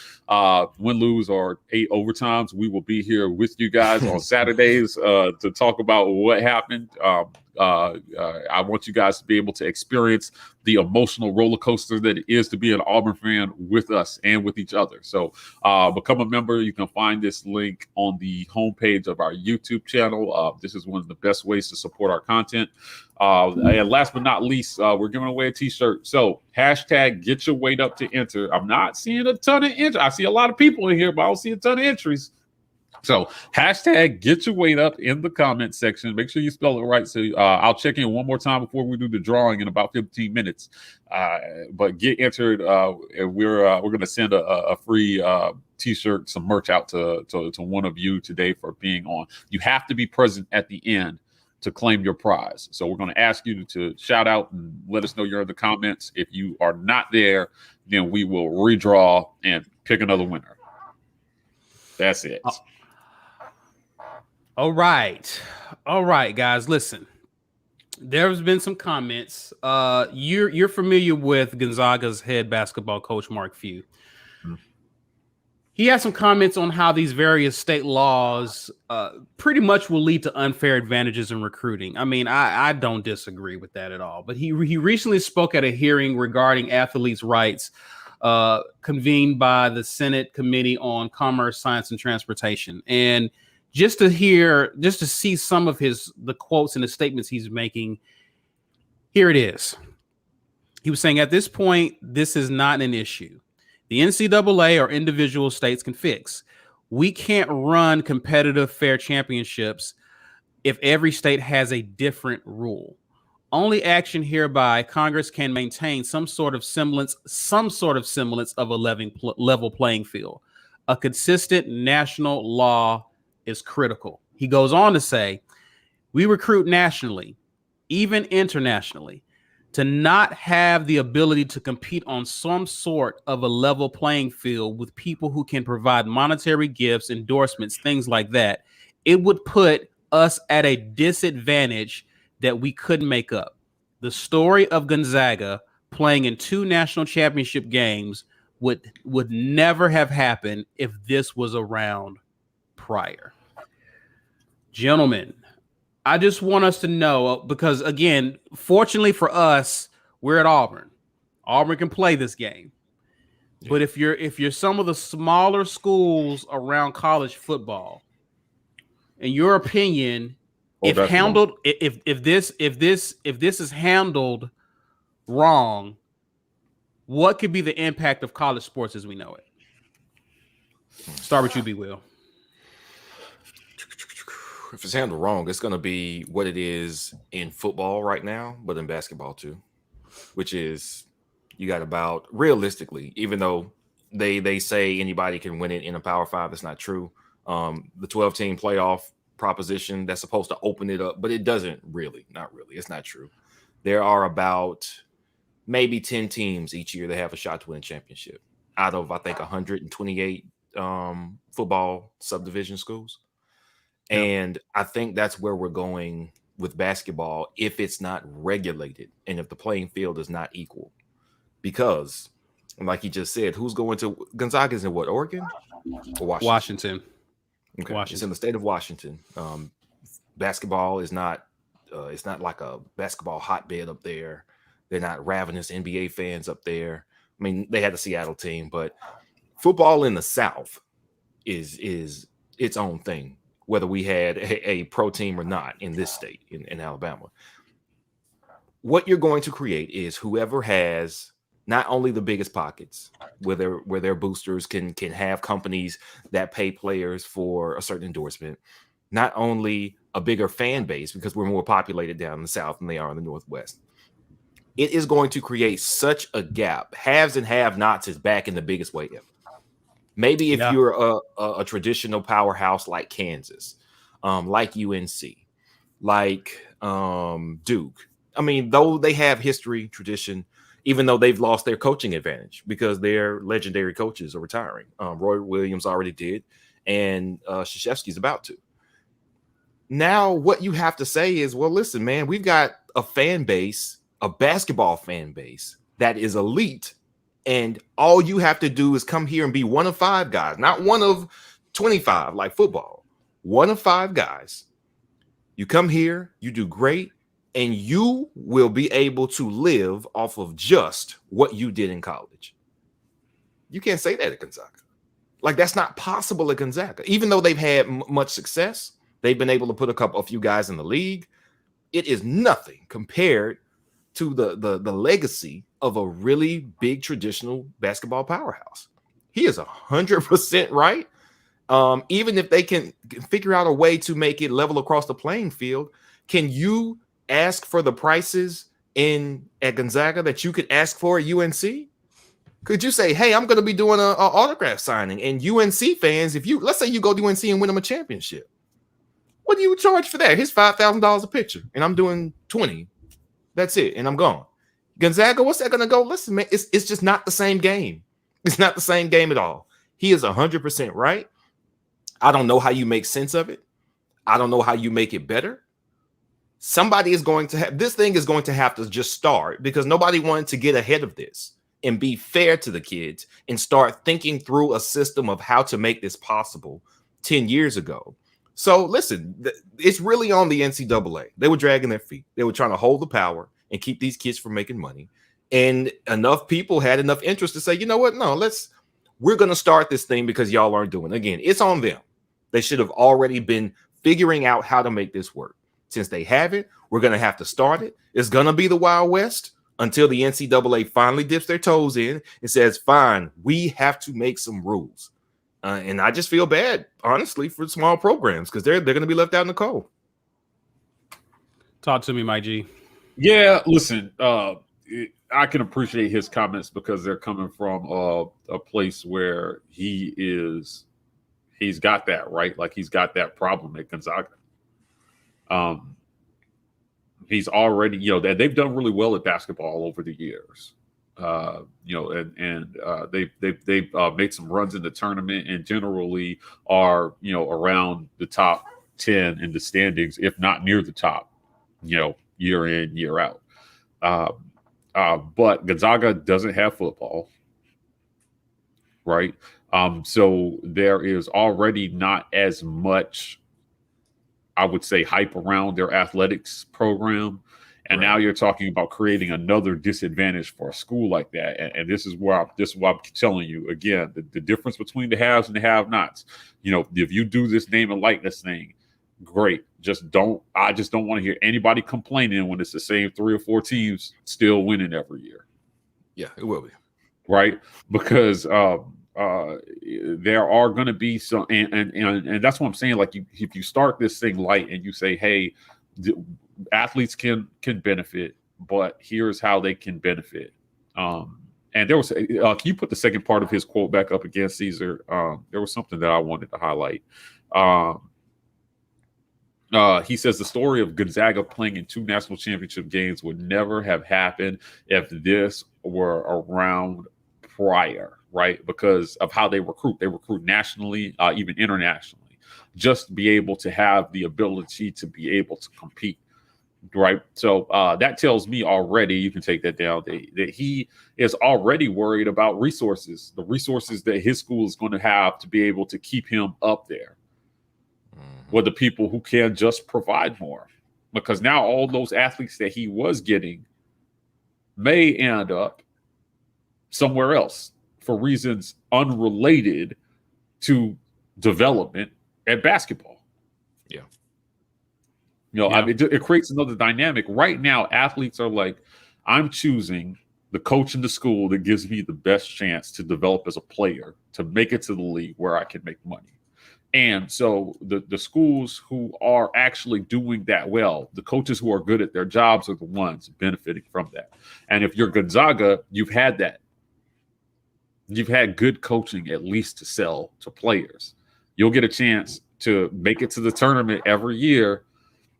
win, lose, or 8 overtimes, we will be here with you guys on Saturdays to talk about what happened. I want you guys to be able to experience the emotional roller coaster that it is to be an Auburn fan with us and with each other. So become a member. You can find this link on the homepage of our YouTube channel. This is one of the best ways to support our content. And last but not least, we're giving away a t-shirt. So hashtag get your weight up to enter. I'm not seeing a ton of entries. I see a lot of people in here, but I don't see a ton of entries. So hashtag get your weight up in the comment section. Make sure you spell it right. So I'll check in one more time before we do the drawing in about 15 minutes. But get entered. And we're going to send a free t-shirt, some merch out to one of you today for being on. You have to be present at the end to claim your prize. So we're going to ask you to shout out and let us know you're in the comments. If you are not there, then we will redraw and pick another winner. That's it. All right, guys. Listen, there's been some comments. You're familiar with Gonzaga's head basketball coach, Mark Few. He has some comments on how these various state laws pretty much will lead to unfair advantages in recruiting. I mean, I don't disagree with that at all. But he recently spoke at a hearing regarding athletes' rights convened by the Senate Committee on Commerce, Science, and Transportation. And just to see some of the quotes and the statements he's making, here it is. He was saying, at this point, this is not an issue. The NCAA or individual states can fix. We can't run competitive fair championships if every state has a different rule. Only action hereby, Congress can maintain some sort of semblance of a level playing field. A consistent national law is critical. He goes on to say, we recruit nationally, even internationally. To not have the ability to compete on some sort of a level playing field with people who can provide monetary gifts, endorsements, things like that, it would put us at a disadvantage that we couldn't make up. The story of Gonzaga playing in 2 national championship games would never have happened if this was around prior. Gentlemen, I just want us to know, because again, fortunately for us, we're at Auburn. Auburn can play this game. Yeah. But if you're some of the smaller schools around college football, in your opinion, if this is handled wrong, what could be the impact of college sports as we know it? Start with you, B. Will. If it's handled wrong, it's going to be what it is in football right now, but in basketball too, which is you got about, realistically, even though they say anybody can win it in a Power 5, that's not true. The 12-team playoff proposition that's supposed to open it up, but it doesn't really. Not really. It's not true. There are about maybe 10 teams each year that have a shot to win a championship out of, I think, 128 football subdivision schools. Yeah. And I think that's where we're going with basketball if it's not regulated and if the playing field is not equal. Because, like he just said, who's going to Gonzaga's in what, Oregon or Washington? Washington. Okay. Washington. It's in the state of Washington. Basketball is not it's not like a basketball hotbed up there. They're not ravenous NBA fans up there. I mean, they had the Seattle team, but football in the South is its own thing, whether we had a pro team or not in this state, in Alabama. What you're going to create is whoever has not only the biggest pockets, where their boosters can have companies that pay players for a certain endorsement, not only a bigger fan base because we're more populated down in the South than they are in the Northwest. It is going to create such a gap. Haves and have-nots is back in the biggest way ever. Maybe if you're a traditional powerhouse like Kansas, like UNC, like Duke. I mean, though they have history, tradition, even though they've lost their coaching advantage because their legendary coaches are retiring. Roy Williams already did, and Krzyzewski's about to. Now, what you have to say is, well, listen, man, we've got a fan base, a basketball fan base that is elite, and all you have to do is come here and be one of 5 guys, not one of 25 like football. One of 5 guys. You come here, you do great, and you will be able to live off of just what you did in college. You can't say that at Gonzaga. Like, that's not possible at Gonzaga. Even though they've had much success, they've been able to put a few guys in the league. It is nothing compared to the legacy of a really big traditional basketball powerhouse. He is 100% right. Even if they can figure out a way to make it level across the playing field, can you ask for the prices at Gonzaga that you could ask for at UNC? Could you say, hey, I'm going to be doing an autograph signing, and UNC fans, let's say you go to UNC and win them a championship, what do you charge for that? Here's $5,000 a picture, and I'm doing 20. That's it, and I'm gone. Gonzaga, what's that going to go? Listen, man, it's just not the same game. It's not the same game at all. He is 100% right. I don't know how you make sense of it. I don't know how you make it better. Somebody is going to have, this thing is going to have to just start because nobody wanted to get ahead of this and be fair to the kids and start thinking through a system of how to make this possible 10 years ago. So listen, it's really on the NCAA. They were dragging their feet. They were trying to hold the power and keep these kids from making money. And enough people had enough interest to say, you know what? No, we're going to start this thing because y'all aren't doing it. Again, it's on them. They should have already been figuring out how to make this work. Since they haven't, we're going to have to start it. It's going to be the Wild West until the NCAA finally dips their toes in and says, fine, we have to make some rules. And I just feel bad, honestly, for small programs because they're going to be left out in the cold. Talk to me, Mike G. Yeah, listen, I can appreciate his comments because they're coming from a place where he's got that, right? Like he's got that problem at Gonzaga. He's already, they've done really well at basketball over the years. They've made some runs in the tournament and generally are, around the top 10 in the standings, if not near the top, year in, year out. But Gonzaga doesn't have football, right? So there is already not as much, I would say, hype around their athletics program. And now you're talking about creating another disadvantage for a school like that. And this is why I'm telling you again, the difference between the haves and the have-nots. If you do this name and likeness thing, great. I just don't want to hear anybody complaining when it's the same 3 or 4 teams still winning every year. Yeah, it will be. Right? Because there are going to be some, and that's what I'm saying. Like if you start this thing light and you say, hey, athletes can benefit, but here's how they can benefit. And there was, can you put the second part of his quote back up again, Caesar? There was something that I wanted to highlight. He says the story of Gonzaga playing in 2 national championship games would never have happened if this were around prior, right? Because of how they recruit. They recruit nationally, even internationally, just to be able to have the ability to be able to compete, right? So that tells me already, you can take that down, that he is already worried about resources, the resources that his school is going to have to be able to keep him up there with the people who can just provide more. Because now all those athletes that he was getting may end up somewhere else for reasons unrelated to development at basketball. Yeah. I mean, it creates another dynamic. Right now, athletes are like, I'm choosing the coach in the school that gives me the best chance to develop as a player, to make it to the league where I can make money. And so the schools who are actually doing that well, the coaches who are good at their jobs are the ones benefiting from that. And if you're Gonzaga, you've had that. You've had good coaching at least to sell to players. You'll get a chance to make it to the tournament every year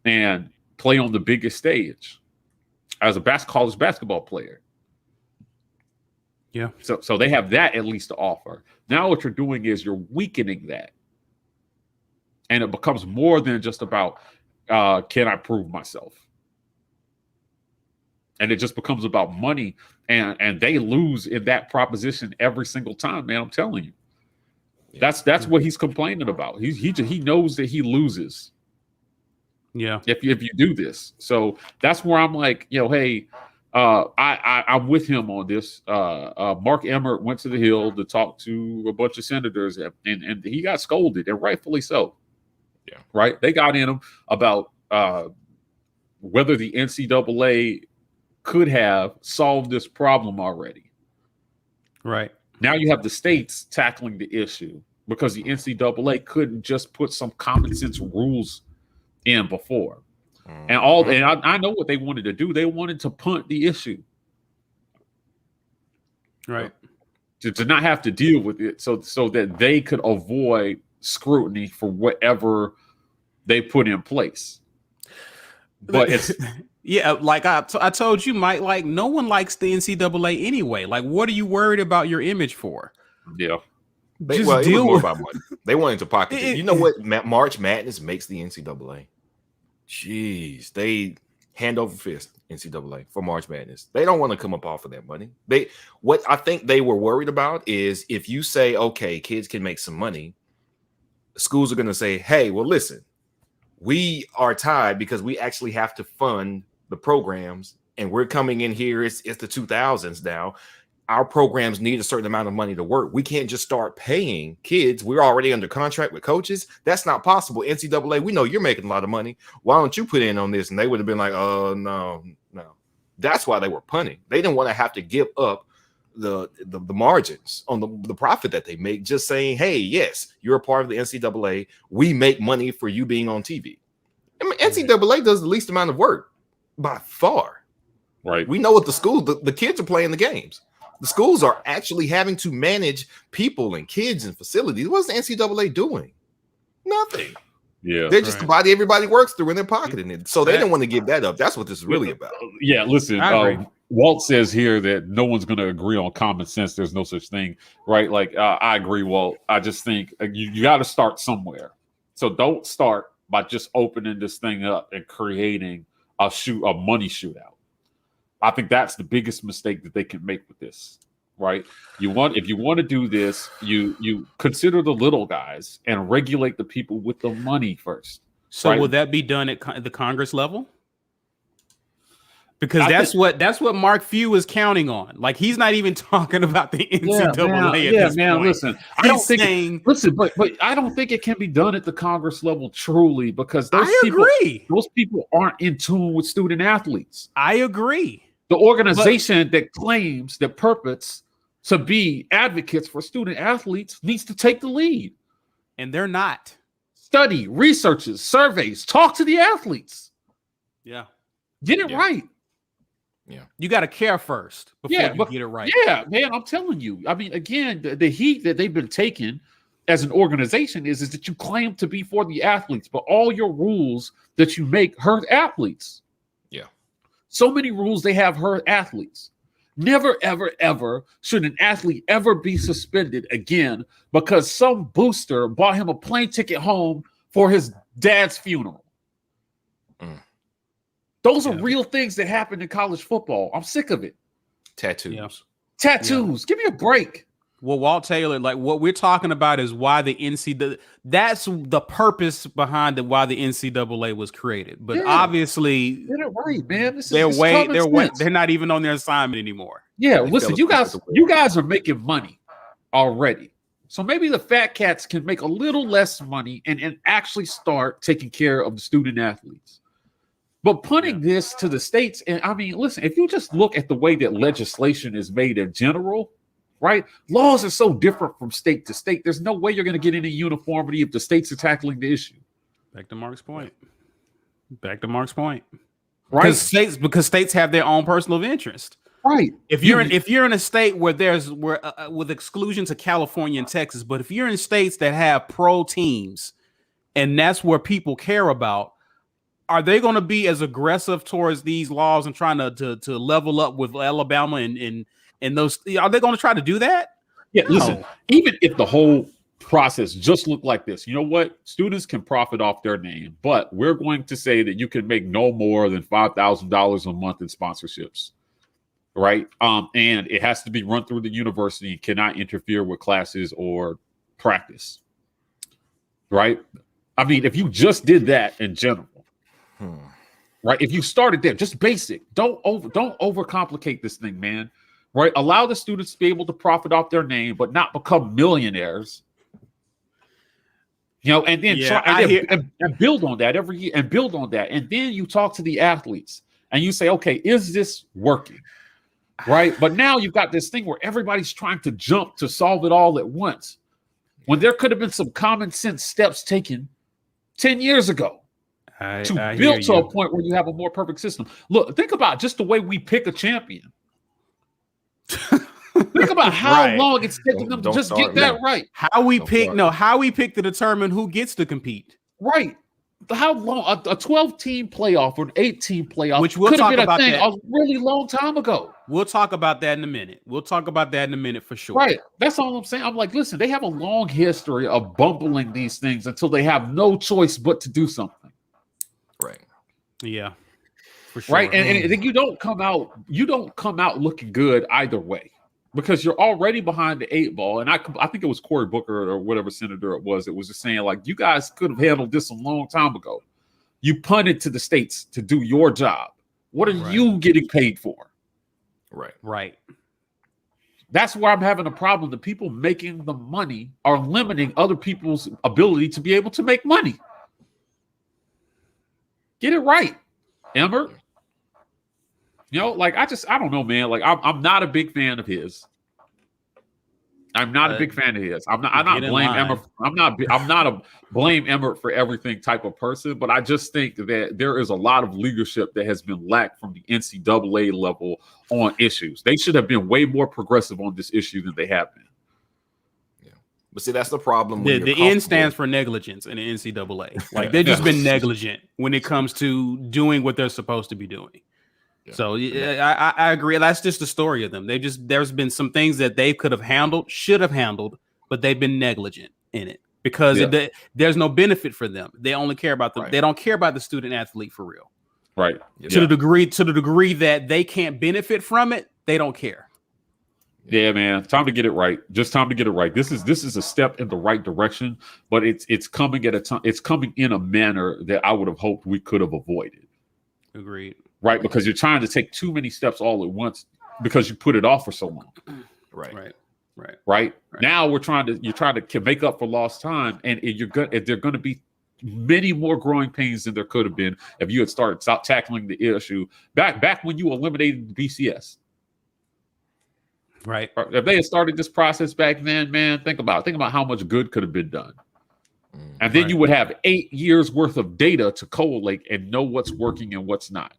and play on the biggest stage as a college basketball player. Yeah. So they have that at least to offer. Now what you're doing is you're weakening that. And it becomes more than just about, can I prove myself? And it just becomes about money. And they lose in that proposition every single time, man. I'm telling you. Yeah. That's what he's complaining about. He knows that he loses. Yeah. If you do this. So that's where I'm like, hey, I'm with him on this. Mark Emmert went to the Hill to talk to a bunch of senators, and he got scolded, and rightfully so. Yeah. Right. They got in him about whether the NCAA could have solved this problem already. Right. Now you have the states tackling the issue because the NCAA couldn't just put some common sense rules in before. And I know what they wanted to do. They wanted to punt the issue. Right. To not have to deal with it so that they could avoid scrutiny for whatever they put in place. But it's yeah, like I told you, Mike, like no one likes the NCAA anyway. Like, what are you worried about your image for? Yeah. It was more about money. They wanted to pocket it. You know what? March Madness makes the NCAA. Jeez, they hand over fist NCAA for March Madness. They don't want to come up off of that money. What I think they were worried about is if you say, okay, kids can make some money, schools are going to say, hey, well, listen, we are tied because we actually have to fund the programs and we're coming in here. It's the 2000s now. Our programs need a certain amount of money to work. We can't just start paying kids. We're already under contract with coaches. That's not possible. NCAA, we know you're making a lot of money. Why don't you put in on this? And they would have been like, oh, no. That's why they were punting. They didn't want to have to give up the margins on the profit that they make, just saying, hey, yes, you're a part of the NCAA. We make money for you being on TV. I mean, NCAA does the least amount of work by far. Right. We know what the kids are playing the games. The schools are actually having to manage people and kids and facilities. What's the NCAA doing? Nothing. Yeah. They're just the body everybody works through, and they're pocketing it. So they don't want to give that up. That's what this is really about. Yeah, listen, Walt says here that no one's going to agree on common sense. There's no such thing, right? Like, I agree, Walt. I just think you got to start somewhere. So don't start by just opening this thing up and creating a money shootout. I think that's the biggest mistake that they can make with this, right? If you want to do this, you consider the little guys and regulate the people with the money first. So right? will that be done at the Congress level? Because that's what Mark Few is counting on. Like, he's not even talking about the NCAA at this point. Listen, I don't think I don't think it can be done at the Congress level truly, because those people aren't in tune with student athletes. I agree. The organization that claims that purpose to be advocates for student athletes needs to take the lead. And they're not. Study, researches, surveys, talk to the athletes. Yeah. Get it right. Yeah. You got to care first before you get it right. Yeah, man, I'm telling you. I mean, again, the heat that they've been taking as an organization is that you claim to be for the athletes, but all your rules that you make hurt athletes. Yeah. So many rules they have hurt athletes. Never, ever, ever should an athlete ever be suspended again because some booster bought him a plane ticket home for his dad's funeral. Those are real things that happen in college football. I'm sick of it. Tattoos. Yeah. Tattoos. Give me a break. Well, Walt Taylor, like, what we're talking about is why the NCAA, that's the purpose behind why the NCAA was created. But obviously, get it right, man. They're not even on their assignment anymore. Yeah, listen, you guys are making money already. So maybe the fat cats can make a little less money and actually start taking care of the student athletes. But putting this to the states, and I mean, listen, if you just look at the way that legislation is made in general, right? Laws are so different from state to state. There's no way you're going to get any uniformity if the states are tackling the issue. Back to Mark's point. Right? Because states have their own personal interest. Right. If you're in a state where with exclusion to California and Texas, but if you're in states that have pro teams, and that's where people care about, are they going to be as aggressive towards these laws and trying to level up with Alabama and those? Are they going to try to do that? Yeah, listen, even if the whole process just looked like this, you know what? Students can profit off their name, but we're going to say that you can make no more than $5,000 a month in sponsorships, right? And it has to be run through the university, cannot interfere with classes or practice, right? I mean, if you just did that in general, right? If you started there, just basic. Don't overcomplicate this thing, man. Right? Allow the students to be able to profit off their name, but not become millionaires. You know, and then and build on that every year, and build on that, and then you talk to the athletes and you say, okay, is this working? Right? But now you've got this thing where everybody's trying to jump to solve it all at once, when there could have been some common sense steps taken 10 years ago. To build to a point where you have a more perfect system. Look, think about just the way we pick a champion. Think about how long it's taking them to just get that right. How we pick to determine who gets to compete. Right. How long a 12-team playoff or an 8-team playoff, which we'll could have talk been about a thing a really long time ago. We'll talk about that in a minute. For sure. Right. That's all I'm saying. I'm like, listen, they have a long history of bumbling these things until they have no choice but to do something. Right. Yeah. For sure. Right. And you don't come out looking good either way, because you're already behind the 8 ball. And I think it was Cory Booker or whatever senator it was just saying, like, you guys could have handled this a long time ago. You punted to the states to do your job. What are you getting paid for? Right. That's where I'm having a problem. The people making the money are limiting other people's ability to be able to make money. Get it right, Emmert. You know, like I don't know, man. Like I'm not a big fan of his. I'm not a big fan of his. I'm not blame Emmert. I'm not a blame Emmert for everything type of person, but I just think that there is a lot of leadership that has been lacked from the NCAA level on issues. They should have been way more progressive on this issue than they have been. Yeah, but see, that's the problem. The N stands for negligence in the NCAA. Like they've just been negligent when it comes to doing what they're supposed to be doing. Yeah. So I agree. That's just the story of them. There's been some things that they could have handled, should have handled, but they've been negligent in it because there's no benefit for them. They only care about them. Right. They don't care about the student athlete for real. Right. To the degree that they can't benefit from it, they don't care. Yeah, man. Time to get it right. Just time to get it right. This is a step in the right direction, but it's coming at a time. It's coming in a manner that I would have hoped we could have avoided. Agreed. Right, because you're trying to take too many steps all at once because you put it off for so long. Right. Now you're trying to make up for lost time, and there are going to be many more growing pains than there could have been if you had started tackling the issue back when you eliminated the BCS. Right. If they had started this process back then, man, think about how much good could have been done. And then you would have 8 years worth of data to collate and know what's working and what's not.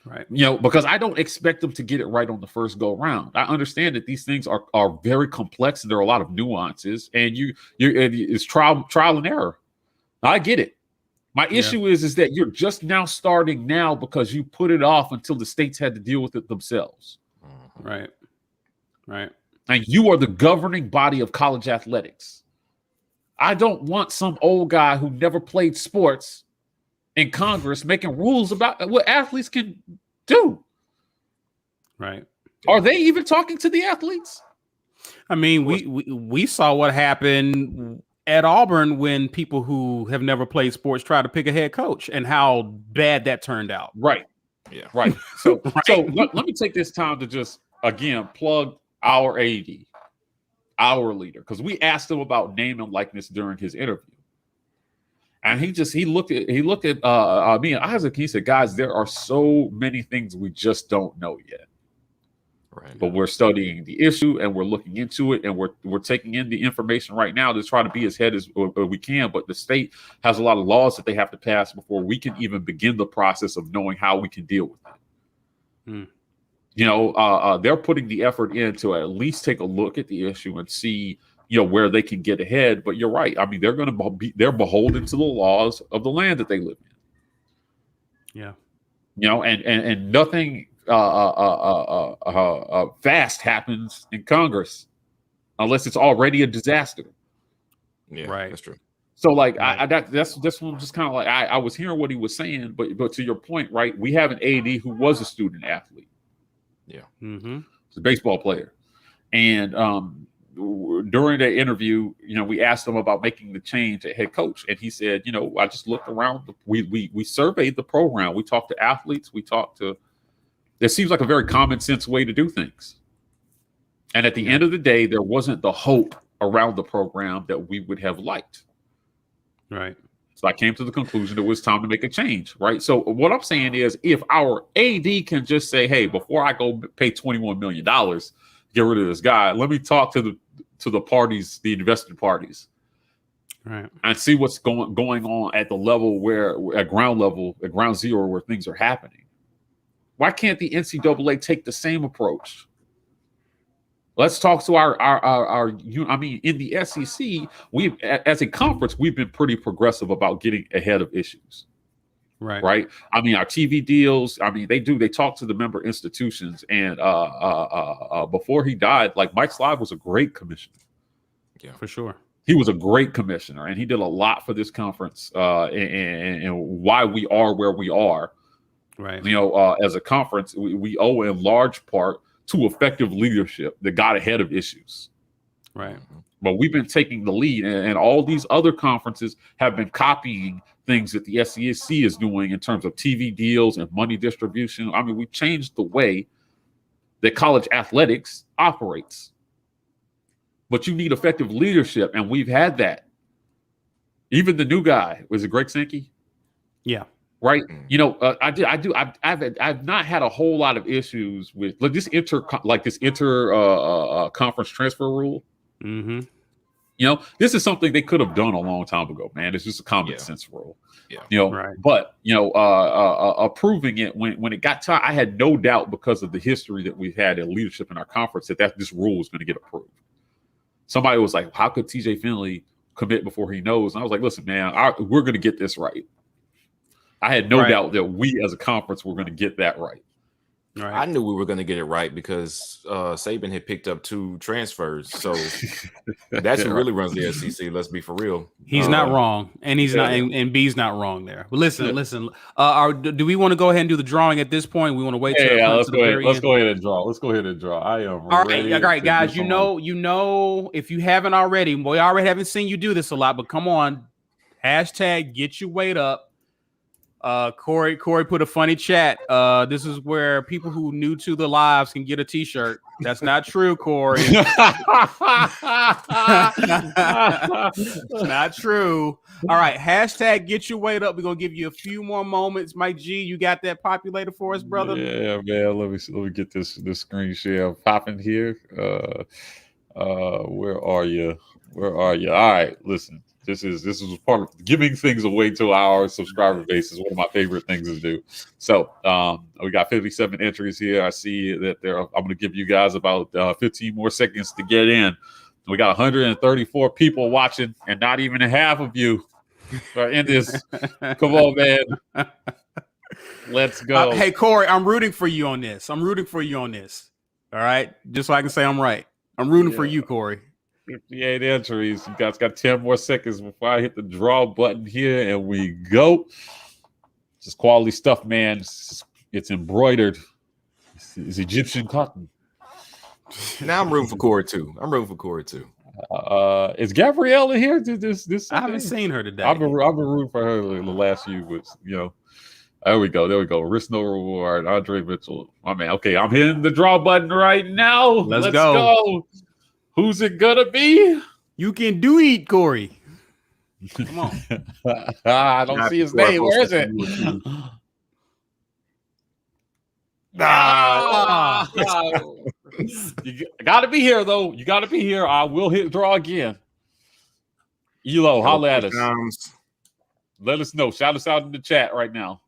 Right. You know, because I don't expect them to get it right on the first go round. I understand that these things are very complex and there are a lot of nuances, and it's trial and error. I get it. My issue is that you're just now starting now because you put it off until the states had to deal with it themselves. Right. And you are the governing body of college athletics. I don't want some old guy who never played sports in Congress making rules about what athletes can do. Right. Are they even talking to the athletes? I mean, we saw what happened at Auburn when people who have never played sports try to pick a head coach and how bad that turned out. Right. Yeah. Right. So let me take this time to just again plug our AD, our leader, because we asked him about name and likeness during his interview. And he looked at me and Isaac. He said, "Guys, there are so many things we just don't know yet. Right. But we're studying the issue and we're looking into it and we're taking in the information right now to try to be as ahead as we can. But the state has a lot of laws that they have to pass before we can even begin the process of knowing how we can deal with it." You know, they're putting the effort in to at least take a look at the issue and see, you know, where they can get ahead. But you're right. I mean, they're beholden to the laws of the land that they live in. Yeah. You know, and nothing fast happens in Congress unless it's already a disaster. Yeah, right. That's true. So like that's one just kind of like I was hearing what he was saying, but to your point, right? We have an AD who was a student athlete. Yeah. Mm-hmm. He's a baseball player. And during the interview, you know, we asked him about making the change at head coach. And he said, you know, I just looked around. We surveyed the program. We talked to athletes. It seems like a very common sense way to do things. And at the end of the day, there wasn't the hope around the program that we would have liked. Right. So I came to the conclusion it was time to make a change, right? So what I'm saying is if our AD can just say, hey, before I go pay $21 million, get rid of this guy, let me talk to the parties, the invested parties, right, and see what's going on at the level at ground zero where things are happening. Why can't the NCAA take the same approach? Let's talk to our in the SEC, as a conference, we've been pretty progressive about getting ahead of issues. Right. I mean, our TV deals, I mean, they talk to the member institutions. And before he died, like Mike Slive was a great commissioner. Yeah, for sure. He was a great commissioner and he did a lot for this conference and why we are where we are. Right. You know, as a conference, we owe in large part to effective leadership that got ahead of issues. Right. But we've been taking the lead, and all these other conferences have been copying things that the SEC is doing in terms of TV deals and money distribution. I mean, we've changed the way that college athletics operates. But you need effective leadership, and we've had that. Even the new guy, was it Greg Sankey? Yeah. Right. You know, I've not had a whole lot of issues with this inter conference transfer rule. Mm-hmm. You know, this is something they could have done a long time ago, man. It's just a common sense rule. Yeah. You know, right. But you know, approving it when it got time, I had no doubt because of the history that we've had in leadership in our conference that this rule was going to get approved. Somebody was like, "How could TJ Finley commit before he knows?" And I was like, "Listen, man, we're going to get this right." I had no doubt that we as a conference were going to get that right. Right. I knew we were going to get it right because Saban had picked up 2 transfers. So that's who really runs the SEC. Let's be for real. He's not wrong, and he's not, and B's not wrong there. But listen. Do we want to go ahead and do the drawing at this point? We want to wait. Let's go ahead. Let's go ahead and draw. I am all ready. All right, guys. You know, if you haven't already, we already haven't seen you do this a lot, but come on, hashtag get your weight up. Corey put a funny chat. This is where people who new to the lives can get a t-shirt. That's not true, Corey. Not true. All right, hashtag get your weight up. We're gonna give you a few more moments. Mike G, you got that populated for us, brother? Yeah, man. Let me get this screen share popping here. Where are you? All right, listen. This is part of giving things away to our subscriber base is one of my favorite things to do. So we got 57 entries here. I see that I'm going to give you guys about 15 more seconds to get in. We got 134 people watching, and not even half of you are in this. Come on, man. Let's go. Hey, Corey, I'm rooting for you on this. All right, just so I can say I'm right. I'm rooting for you, Corey. 58 entries. You guys got 10 more seconds before I hit the draw button here, and we go. Just quality stuff, man. It's embroidered. It's Egyptian cotton. Now I'm rooting for Corey too. Is Gabrielle in here? This I haven't seen her today. I've been rooting for her the last few weeks. You know. There we go. Risk no reward. Andre Mitchell. My man. Okay, I'm hitting the draw button right now. Let's go. Who's it gonna be? You can do it, Corey. Come on. I don't see his name. Where is it? You gotta be here, though. You gotta be here. I will hit draw again. Elo, holla at us. Let us know. Shout us out in the chat right now.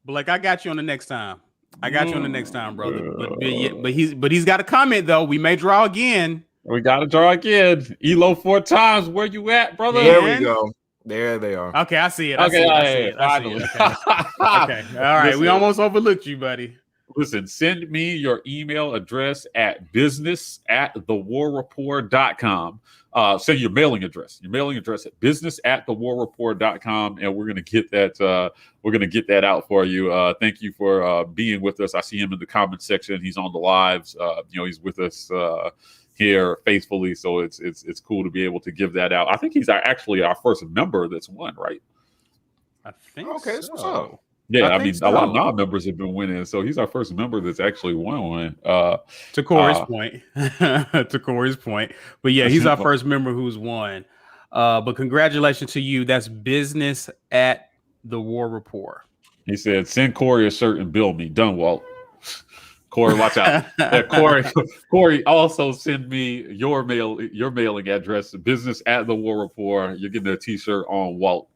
But I got you on the next time. Brother. But he's got a comment though. We may draw again. We got to draw again. Elo 4 times. Where you at, brother? There we go. There they are. Okay, I see it. I see it. Okay. All right. Listen, we almost overlooked you, buddy. Listen, send me your email address at business@thewarreport.com. Send your mailing address at business@thewarreport.com, and we're going to get that. We're going to get that out for you. Thank you for being with us. I see him in the comment section. He's on the lives. He's with us here faithfully. So it's cool to be able to give that out. I think he's actually our first member that's won, right? I think. Okay, so. Yeah, I mean, a lot of non-members have been winning, so he's our first member that's actually won one. To Corey's point. But yeah, he's our first member who's won. But congratulations to you. That's business at the War Report. He said, send Corey a shirt and bill me. Done, Walt. Corey, watch out. Corey, also send me your mailing address, business at the War Report. You're getting a t-shirt on Walt.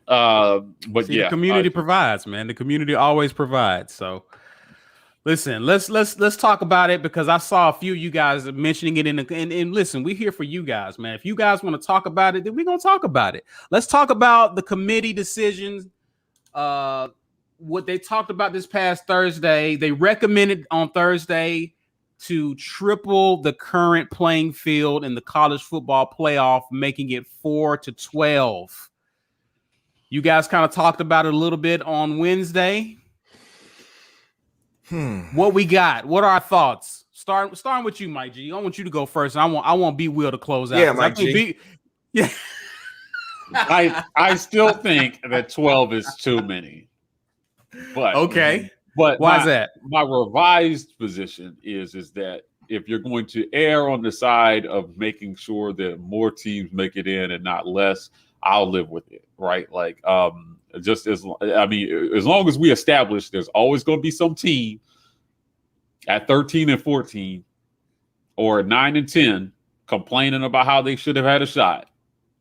But the community provides, man. The community always provides. So listen, let's talk about it, because I saw a few of you guys mentioning it and listen, we're here for you guys, man. If you guys want to talk about it, then we're gonna talk about it. Let's talk about the committee decisions. What they talked about this past Thursday. They recommended on Thursday to triple the current playing field in the college football playoff, making it 4 to 12. You guys kind of talked about it a little bit on Wednesday. What we got? What are our thoughts? Starting with you, Mike G. I want you to go first. I want B Will to close out. Yeah, Mike G. Yeah. I still think that 12 is too many. But okay. But why is that? My revised position is that if you're going to err on the side of making sure that more teams make it in and not less, I'll live with it, right? Like, just as long as we establish there's always going to be some team at 13 and 14 or 9 and 10 complaining about how they should have had a shot,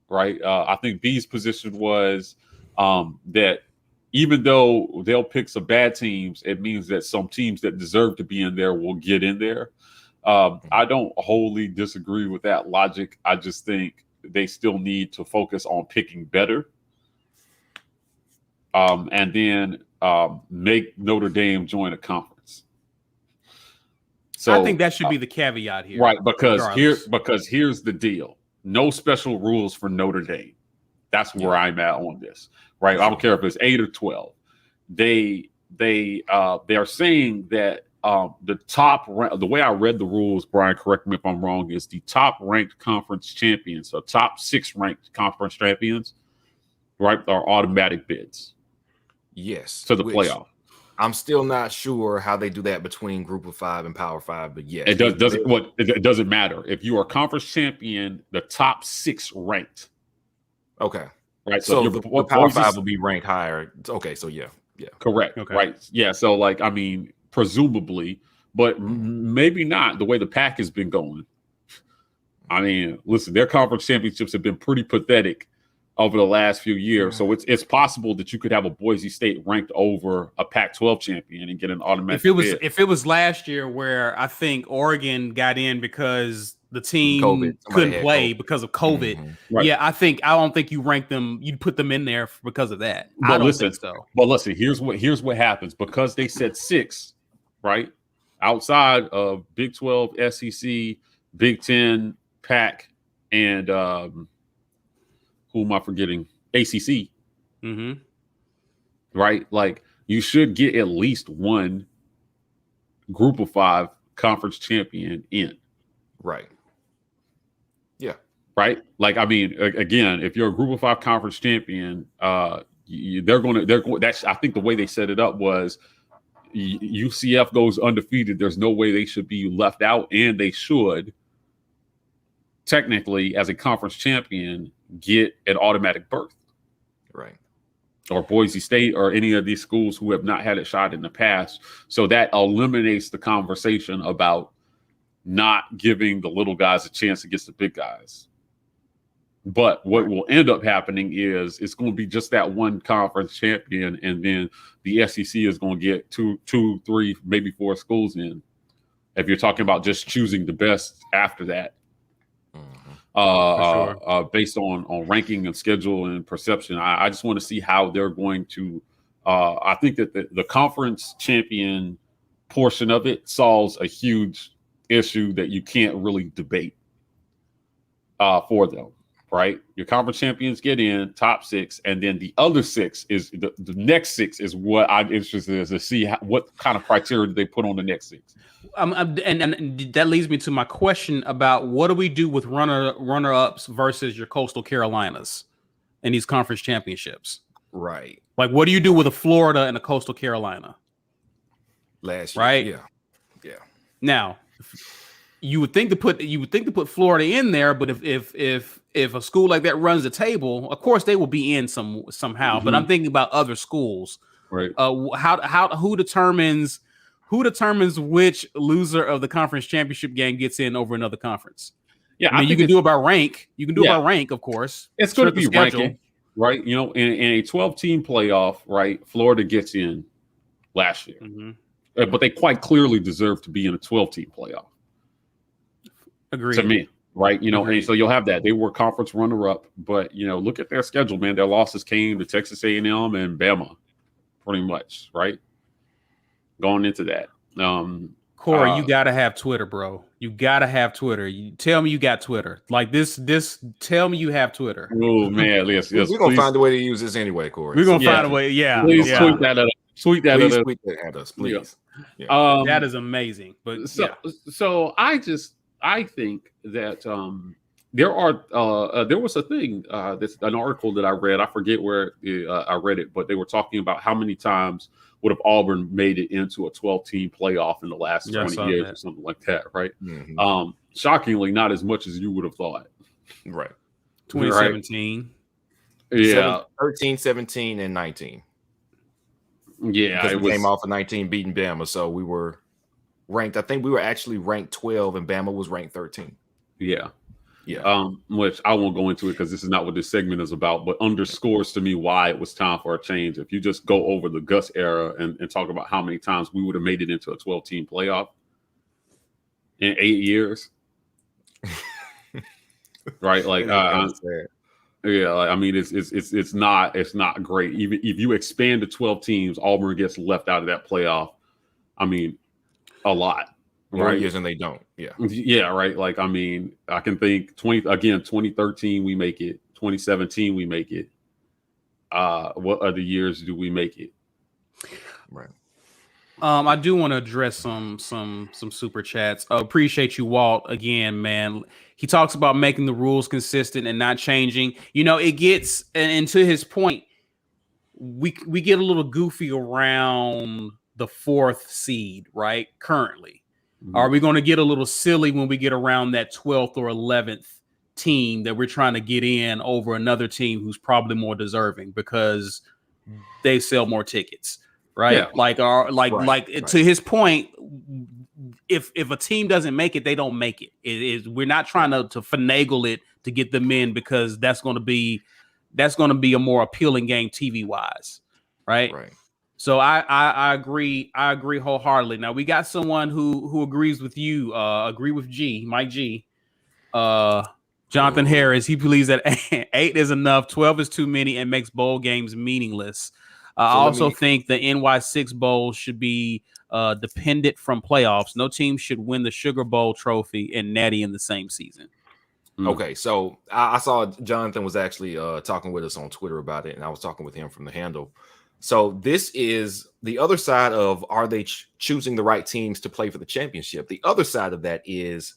right? I think B's position was that even though they'll pick some bad teams, it means that some teams that deserve to be in there will get in there. I don't wholly disagree with that logic. I just think they still need to focus on picking better. And then make Notre Dame join a conference. So I think that should be the caveat here. Right, because here's the deal. No special rules for Notre Dame. That's where I'm at on this. Right. I don't care if it's 8 or 12. They are saying that the top the way I read the rules, Brian, correct me if I'm wrong, is the top ranked conference champions, so top 6 ranked conference champions, right, are automatic bids. Yes. To the playoff. I'm still not sure how they do that between Group of 5 and Power 5, but yes. It doesn't matter. If you are a conference champion, the top 6 ranked. Okay. Right. So the Power 5 will be ranked higher. Okay. So yeah. Correct. Okay. Right. Yeah. So presumably, but maybe not the way the pack has been going. I mean, listen, their conference championships have been pretty pathetic over the last few years. So it's possible that you could have a Boise State ranked over a Pac-12 champion and get an automatic bid. If it was last year where I think Oregon got in because the team couldn't play because of COVID. Mm-hmm. Right. Yeah, I don't think you rank them, you'd put them in there because of that. I don't think so. But listen, here's what happens. Because they said 6, right? Outside of Big 12, SEC, Big 10, Pac, and who am I forgetting? ACC. Mm-hmm. Right? Like, you should get at least one Group of 5 conference champion in. Right. Yeah. Right. Like, I mean, again, if you're a Group of 5 conference champion, they're going to. That's, I think the way they set it up was UCF goes undefeated. There's no way they should be left out, and they should technically, as a conference champion, get an automatic berth. Right. Or Boise State or any of these schools who have not had a shot in the past. So that eliminates the conversation about not giving the little guys a chance against the big guys. But what will end up happening is it's going to be just that one conference champion, and then the SEC is going to get 2, 3, maybe 4 schools in. If you're talking about just choosing the best after that, based on ranking and schedule and perception, I just want to see how they're going to. I think that the conference champion portion of it solves a huge issue that you can't really debate for them, right? Your conference champions get in, top 6, and then the other 6 is the next 6 is what I'm interested in to see what kind of criteria do they put on the next 6. And that leads me to my question about what do we do with runner-ups versus your Coastal Carolinas in these conference championships? Right. Like, what do you do with a Florida and a Coastal Carolina? Last year, right? Yeah. Now, you would think to put Florida in there, but if a school like that runs the table, of course they will be in somehow. Mm-hmm. But I'm thinking about other schools. Right. Who determines which loser of the conference championship game gets in over another conference? Yeah, I mean, you can do it by rank. You can do it by rank, of course. It's going to be ranking, right? You know, in a 12-team playoff, right? Florida gets in last year. Mm-hmm. But they quite clearly deserve to be in a 12-team playoff. Agreed. To me, right? You know, and so you'll have that. They were conference runner-up, but, you know, look at their schedule, man. Their losses came to Texas A&M and Bama, pretty much, right? Going into that. Corey, you got to have Twitter, bro. You got to have Twitter. You tell me you got Twitter. Like this, tell me you have Twitter. Oh, man. Yes, we're going to find a way to use this anyway, Corey. We're going to find a way. Yeah. Please tweet that out. Tweet that Please at us. tweet that at us, please. Yeah. That is amazing. But so I think that there was a thing that's an article that I read. I forget where I read it, but they were talking about how many times would have Auburn made it into a 12-team playoff in the last 20 years or something like that, right? Mm-hmm. Shockingly, not as much as you would have thought. Right. 2017. Right? Yeah. 13, 17, and 19. Yeah. Because we came off of 19 beating Bama, so we were ranked. I think we were actually ranked 12, and Bama was ranked 13. Yeah. Yeah. Which I won't go into it because this is not what this segment is about, but underscores to me why it was time for a change. If you just go over the Gus era and talk about how many times we would have made it into a 12-team playoff in 8 years, right? Like, yeah, like, I mean, it's not great. Even if you expand to 12 teams, Auburn gets left out of that playoff. I mean, a lot. More right? years and they don't. Yeah. Yeah, right. Like, I mean, I can think 2013 we make it, 2017 we make it. What other years do we make it? Right. I do want to address some super chats. Appreciate you, Walt, again, man. He talks about making the rules consistent and not changing. You know, it gets, and to his point, we get a little goofy around the 4th seed, right? Currently. Mm-hmm. Are we going to get a little silly when we get around that 12th or 11th team that we're trying to get in over another team who's probably more deserving because they sell more tickets, right? Yeah. Like to his point, if a team doesn't make it, they don't make it. We're not trying to finagle it to get them in because that's going to be a more appealing game TV wise, right? Right. So I agree wholeheartedly. Now we got someone who agrees with you. Agree with Mike G. Jonathan Harris. He believes that 8 is enough, 12 is too many, and makes bowl games meaningless. I also think the NY6 Bowl should be dependent from playoffs. No team should win the Sugar Bowl trophy and Natty in the same season. Okay, so I saw Jonathan was actually talking with us on Twitter about it, and I was talking with him from the handle. So this is the other side of, are they choosing the right teams to play for the championship? The other side of that is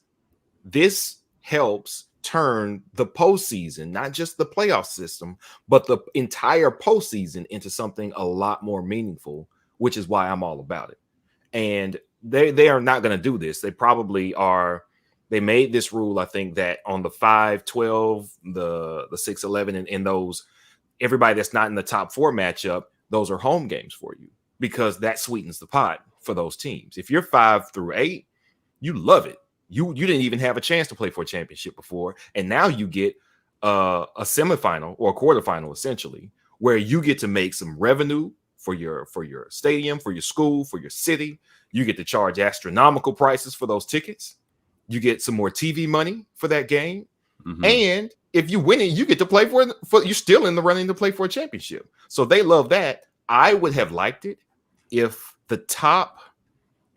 this helps turn the postseason, not just the playoff system, but the entire postseason into something a lot more meaningful, which is why I'm all about it. And they are not going to do this. They probably are. They made this rule, I think, that on the 5-12, the 6-11, and those, everybody that's not in the top 4 matchup, those are home games for you because that sweetens the pot for those teams. If you're 5 through 8, you love it. You didn't even have a chance to play for a championship before, and now you get a semifinal or a quarterfinal essentially, where you get to make some revenue for your stadium, for your school, for your city. You get to charge astronomical prices for those tickets. You get some more TV money for that game, and if you win it, you get to play for you're still in the running to play for a championship. So they love that. I would have liked it if the top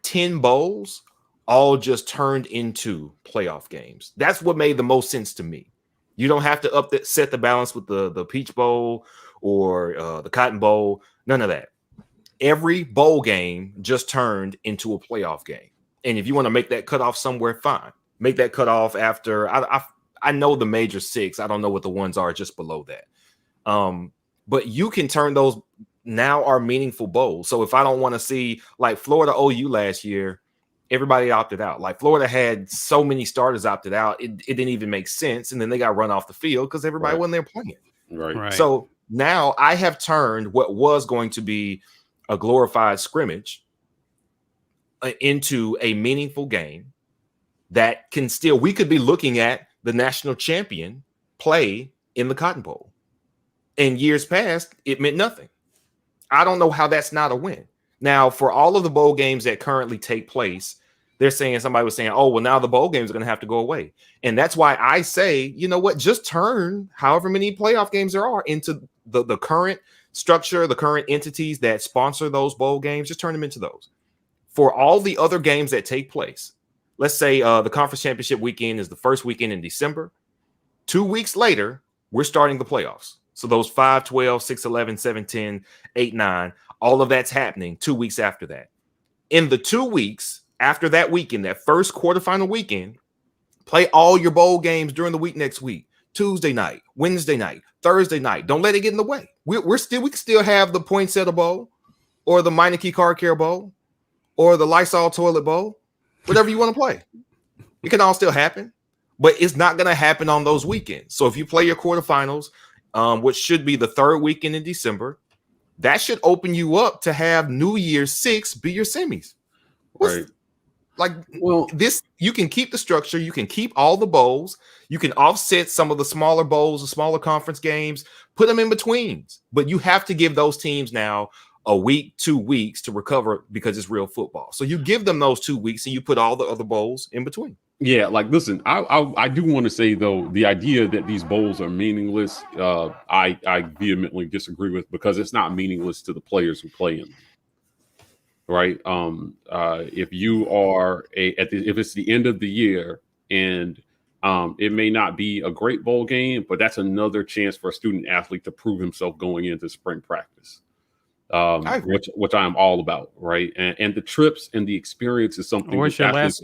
10 bowls all just turned into playoff games. That's what made the most sense to me. You don't have to set the balance with the Peach Bowl or the Cotton Bowl. None of that. Every bowl game just turned into a playoff game. And if you want to make that cutoff somewhere, fine. Make that cutoff after. I know the major 6. I don't know what the ones are just below that. But you can turn those now are meaningful bowls. So if I don't want to see like Florida OU last year, everybody opted out. Like Florida had so many starters opted out, it didn't even make sense. And then they got run off the field because everybody wasn't there playing. Right. So now I have turned what was going to be a glorified scrimmage into a meaningful game that can still, we could be looking at the national champion play in the Cotton Bowl. In years past, it meant nothing. I don't know how that's not a win. Now, for all of the bowl games that currently take place, they're saying, somebody was saying, oh, well, now the bowl games are going to have to go away. And that's why I say, you know what, just turn however many playoff games there are into the current structure, the current entities that sponsor those bowl games, just turn them into those. For all the other games that take place, let's say the conference championship weekend is the first weekend in December. 2 weeks later, we're starting the playoffs. So those 5, 12, 6, 11, 7, 10, 8, 9, all of that's happening 2 weeks after that. In the 2 weeks after that weekend, that first quarterfinal weekend, play all your bowl games during the week next week. Tuesday night, Wednesday night, Thursday night. Don't let it get in the way. We can still have the Poinsettia Bowl or the Meineke Car Care Bowl or the Lysol Toilet Bowl, whatever you want to play. It can all still happen, but it's not going to happen on those weekends. So if you play your quarterfinals, which should be the third weekend in December, that should open you up to have New Year's 6 be your semis. Right. Like, well, this, you can keep the structure, you can keep all the bowls, you can offset some of the smaller bowls, the smaller conference games, put them in betweens, but you have to give those teams now a week, 2 weeks to recover because it's real football. So you give them those 2 weeks and you put all the other bowls in between. Yeah, like, listen, I do want to say, though, the idea that these bowls are meaningless, I vehemently disagree with, because it's not meaningless to the players who play in them. Right. If you are if it's the end of the year and it may not be a great bowl game, but that's another chance for a student athlete to prove himself going into spring practice, which I am all about. Right. And the trips and the experience is something. Or it's your last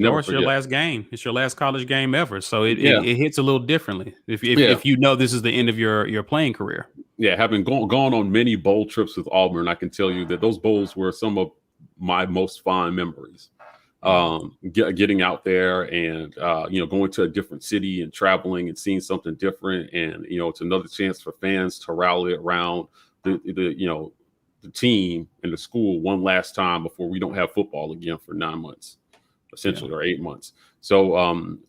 game. It's your last college game ever. So it hits a little differently if you know this is the end of your playing career. Yeah. Having gone on many bowl trips with Auburn, I can tell you that those bowls were some of my most fond memories. Getting out there and going to a different city and traveling and seeing something different, and it's another chance for fans to rally around the team and the school one last time before we don't have football again for 9 months, essentially, or 8 months. So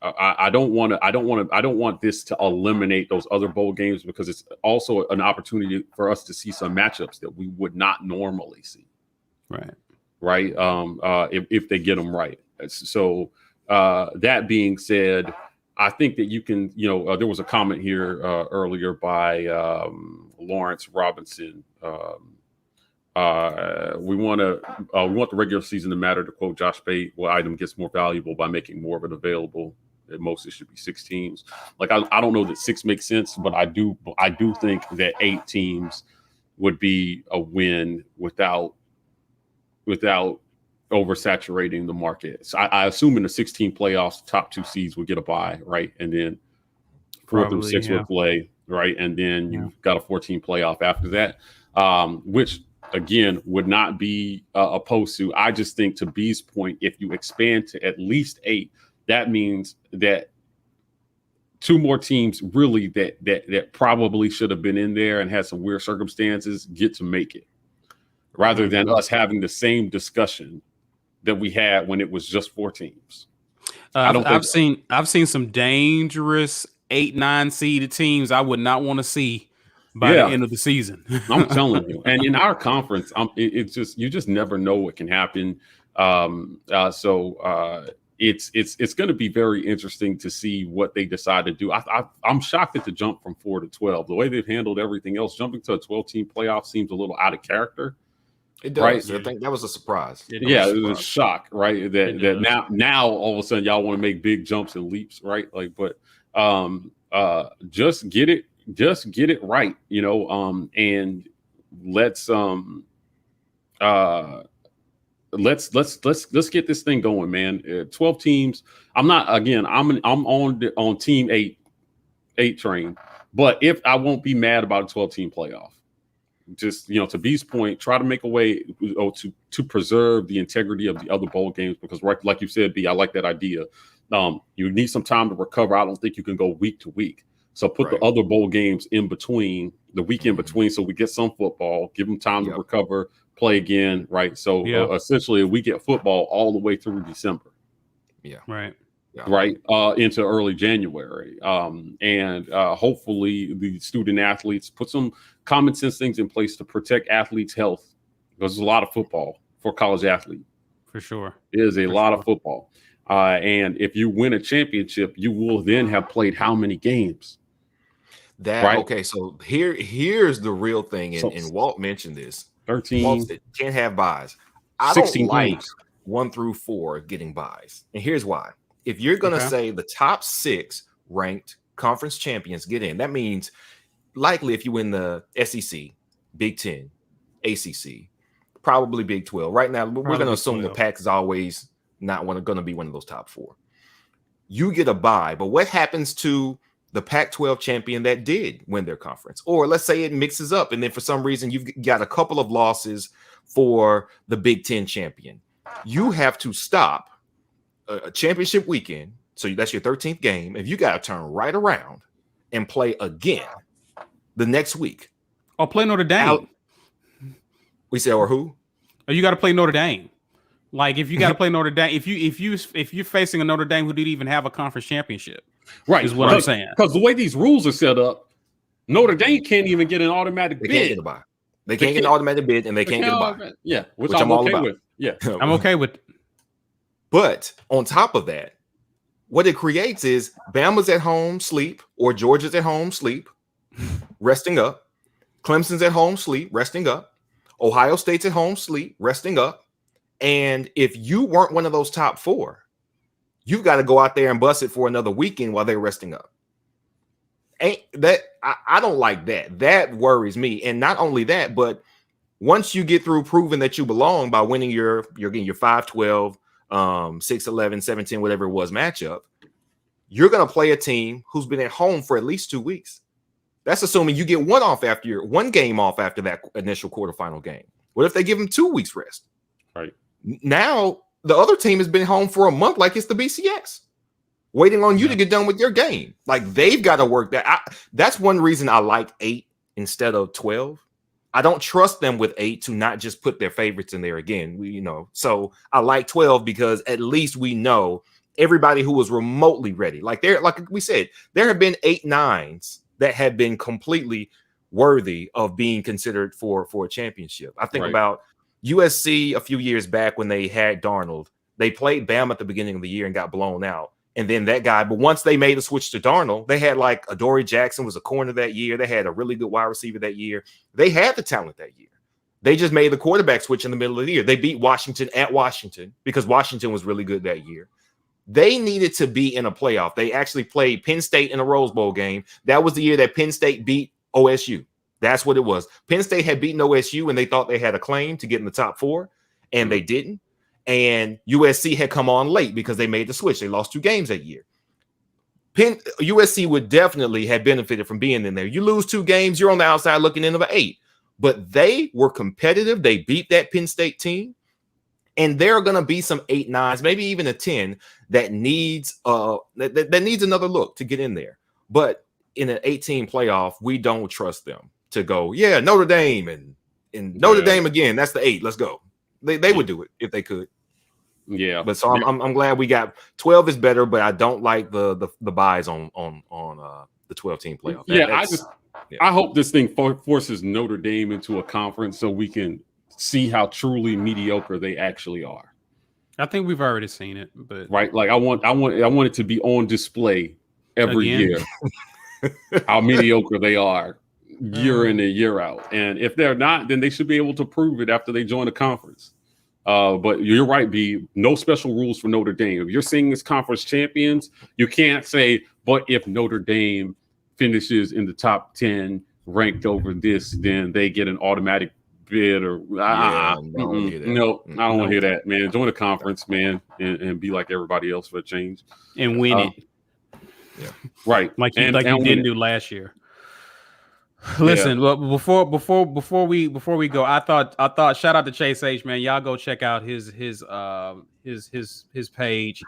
I don't want this to eliminate those other bowl games, because it's also an opportunity for us to see some matchups that we would not normally see. Right. If they get them right. So that being said, I think that you can, there was a comment here earlier by Lawrence Robinson. We want the regular season to matter, to quote Josh Pate. Well, item gets more valuable by making more of it available. At most, it should be 6 teams. Like, I don't know that 6 makes sense, but I do think that 8 teams would be a win without oversaturating the market. So I assume in the 16 playoffs, the top 2 seeds would get a bye, right? And then 4 through 6 would play, right? And then you've got a 14 playoff after that, which, again, would not be opposed to. I just think, to B's point, if you expand to at least 8, that means that 2 more teams really that probably should have been in there and had some weird circumstances get to make it, rather than us having the same discussion that we had when it was just 4 teams. I've seen some dangerous 8-9 seeded teams I would not want to see by the end of the season. I'm telling you. And in our conference, it's just, you just never know what can happen. It's going to be very interesting to see what they decide to do. I'm shocked at the jump from 4 to 12. The way they've handled everything else, jumping to a 12-team playoff seems a little out of character. It does. Right? I think that was a surprise. It was a shock, right? That now all of a sudden y'all want to make big jumps and leaps, right? Like, but just get it right, and let's get this thing going, man. 12 teams. I'm on team 8 train, but if I won't be mad about a 12-team playoff. Just, to B's point, try to make a way to preserve the integrity of the other bowl games, because, right, like you said, B, I like that idea. You need some time to recover. I don't think you can go week to week. So put the other bowl games in between, the week in between, so we get some football, give them time to recover, play again, right? So essentially, we get football all the way through December. Yeah. Right. Right into early January, and hopefully the student athletes put some common sense things in place to protect athletes' health, because there's a lot of football for college athlete. For sure, it is a lot of football, and if you win a championship, you will then have played how many games? Okay, so here's the real thing, and Walt mentioned this. 13 Walt can't have buys. I 16 don't like games. 1 through 4 getting buys, and here's why. If you're going to say the top 6 ranked conference champions get in, that means likely if you win the SEC, Big 10, ACC, probably Big 12. Right now, we're going to assume the Pac is always not going to be one of those top 4. You get a bye, but what happens to the Pac-12 champion that did win their conference? Or let's say it mixes up, and then for some reason you've got a couple of losses for the Big 10 champion. You have to stop a championship weekend, so that's your 13th game, if you got to turn right around and play again the next week. Or play Notre Dame. We say, or who? Or you got to play Notre Dame. Like if you got to play Notre Dame, if you're facing a Notre Dame who didn't even have a conference championship, right? Is what I'm saying. Because the way these rules are set up, Notre Dame can't even get an automatic bid. Can't get a bye. They can't get an automatic bid, and they can't get a bye. Yeah, which I'm okay with. Yeah, I'm okay with. But on top of that, what it creates is Bama's at home sleep, or Georgia's at home sleep, resting up. Clemson's at home sleep, resting up. Ohio State's at home sleep, resting up. And if you weren't one of those top 4, you've got to go out there and bust it for another weekend while they're resting up. Ain't that I don't like that. That worries me. And not only that, but once you get through proving that you belong by winning your 5-12, 6-11, 7-10, whatever it was matchup, you're going to play a team who's been at home for at least 2 weeks. That's assuming you get one game off after that initial quarterfinal game. What if they give them 2 weeks rest? Right. Now the other team has been home for a month, like it's the BCS, waiting on you to get done with your game. Like they've got to work that. That's one reason I like 8 instead of 12. I don't trust them with 8 to not just put their favorites in there again. So I like 12 because at least we know everybody who was remotely ready. Like we said, there have been 8 9s that have been completely worthy of being considered for a championship. I think about USC a few years back when they had Darnold. They played Bama at the beginning of the year and got blown out. And then but once they made a switch to Darnold, they had like Adoree Jackson was a corner that year. They had a really good wide receiver that year. They had the talent that year. They just made the quarterback switch in the middle of the year. They beat Washington at Washington because Washington was really good that year. They needed to be in a playoff. They actually played Penn State in a Rose Bowl game. That was the year that Penn State beat OSU. That's what it was. Penn State had beaten OSU, and they thought they had a claim to get in the top 4, and they didn't. And USC had come on late because they made the switch. They lost 2 games that year. USC would definitely have benefited from being in there. You lose 2 games, you're on the outside looking in of an 8. But they were competitive. They beat that Penn State team. And there are going to be some 8 9s, maybe even a 10 that needs that needs another look to get in there. But in an 18 playoff, we don't trust them to go, Notre Dame and Notre Dame again. That's the 8. Let's go. They would do it if they could. Yeah. But so I'm glad we got 12 is better, but I don't like the buys on the 12 team playoff. I hope this thing forces Notre Dame into a conference so we can see how truly mediocre they actually are. I think we've already seen it, but right, like I want it to be on display every year. How mediocre they are year in and year out, and if they're not, then they should be able to prove it after they join the conference. But you're right, B. No special rules for Notre Dame. If you're seeing as conference champions, you can't say, but if Notre Dame finishes in the top 10 ranked over this, then they get an automatic bid or no, I don't want to hear that, man. Join the conference, man, and be like everybody else for a change. And win it. Yeah. Right. Like you didn't do last year. Listen, well, before we go, I thought shout out to Chase H, man. Y'all go check out his page.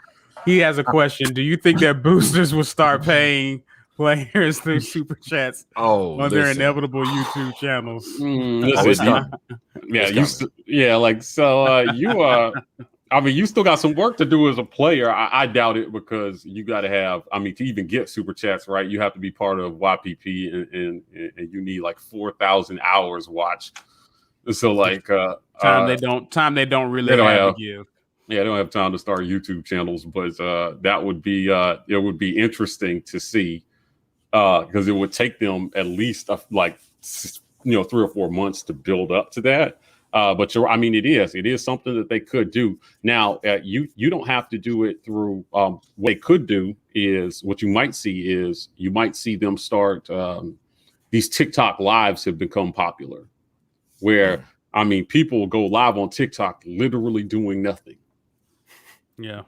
He has a question. Do you think that boosters will start paying players through super chats on their inevitable YouTube channels? You still got some work to do as a player. I doubt it because you got to have, to even get super chats, right? You have to be part of YPP and you need like 4,000 hours watched. So like time they don't really have to give. Yeah, they don't have time to start YouTube channels, but that would be it would be interesting to see because it would take them at least 3 or 4 months to build up to that. But it is something that they could do. Now, you don't have to do it through what they could do is what you might see them start these TikTok lives have become popular, where I mean, people go live on TikTok literally doing nothing. Yeah.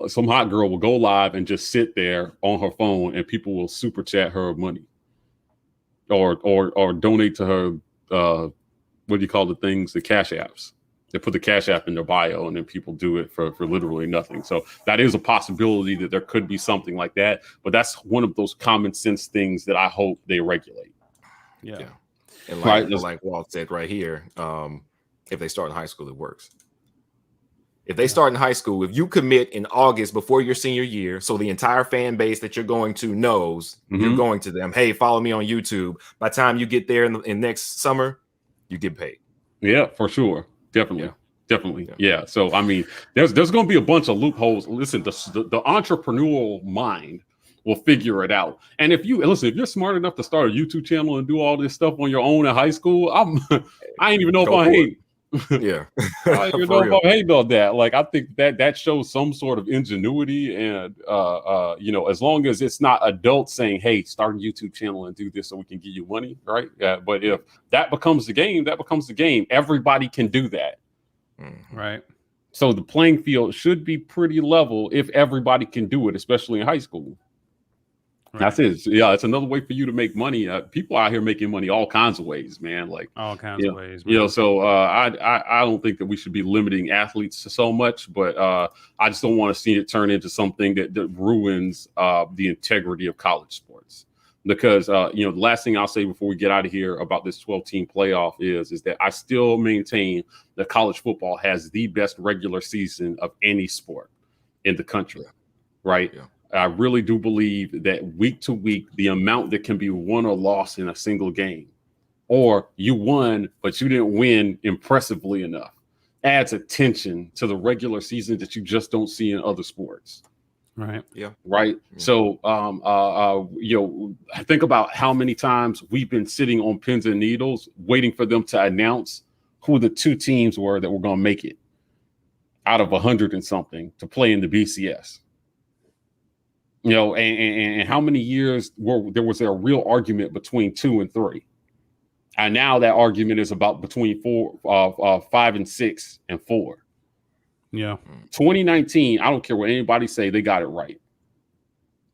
Some hot girl will go live and just sit there on her phone, and people will super chat her money, or donate to her. What do you call the things? The cash apps. They put the cash app in their bio, and then people do it for literally nothing. So that is a possibility that there could be something like that. But that's one of those common sense things that I hope they regulate. Yeah. And Right. like Walt said right here, if they start in high school, it works. If they start in high school, if you commit in August before your senior year, so the entire fan base that you're going to knows you're going to them, hey, follow me on YouTube. By the time you get there in next summer, you get paid. Yeah, for sure. Definitely. Yeah. So, I mean, there's going to be a bunch of loopholes. Listen, the entrepreneurial mind will figure it out. And if you're smart enough to start a YouTube channel and do all this stuff on your own in high school, I ain't even know if I hate. Yeah. I don't even know if I'm hating on that. Like, I think that shows some sort of ingenuity, and as long as it's not adults saying, hey, start a YouTube channel and do this so we can give you money, right? Yeah. But if that becomes the game, everybody can do that. Right. So the playing field should be pretty level if everybody can do it, especially in high school. Right. That's it. Yeah, it's another way for you to make money. People out here making money all kinds of ways, man. Like all kinds of ways. Man. So I don't think that we should be limiting athletes so much, but I just don't want to see it turn into something that ruins the integrity of college sports. Because the last thing I'll say before we get out of here about this 12-team playoff is that I still maintain that college football has the best regular season of any sport in the country, right? Yeah. I really do believe that week to week, the amount that can be won or lost in a single game, or you won, but you didn't win impressively enough, adds attention to the regular season that you just don't see in other sports. Right. Yeah. Right. Mm-hmm. So, think about how many times we've been sitting on pins and needles waiting for them to announce who the two teams were that were going to make it out of 100 and something to play in the BCS. And how many years there was a real argument between 2 and 3, and now that argument is about between 5 and 6 and 4. Yeah. 2019, I don't care what anybody say, they got it right.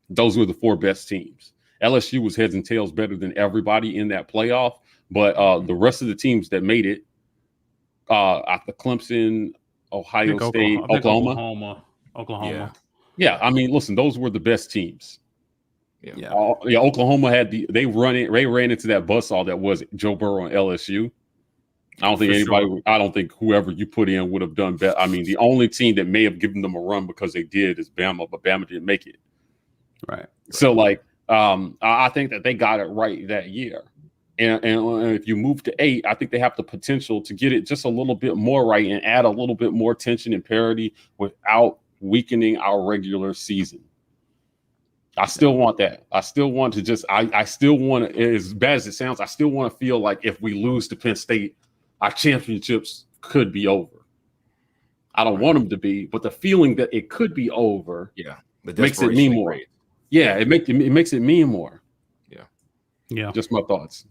Those were the 4 best teams. LSU was heads and tails better than everybody in that playoff, but the rest of the teams that made it, after Clemson, Ohio State, Oklahoma. Yeah, I mean, listen, those were the best teams. Yeah. Oklahoma they ran into that buzzsaw that was Joe Burrow and LSU. I don't think whoever you put in would have done better. I mean, the only team that may have given them a run because they did is Bama, but Bama didn't make it. Right. So, I think that they got it right that year. And if you move to 8, I think they have the potential to get it just a little bit more right and add a little bit more tension and parity without weakening our regular season. I still want that. I still want to I still want to, as bad as it sounds, I still want to feel like if we lose to Penn State, our championships could be over. I don't want them to be, but the feeling that it could be over makes it mean more. Yeah, it makes it mean more. Yeah. Just my thoughts.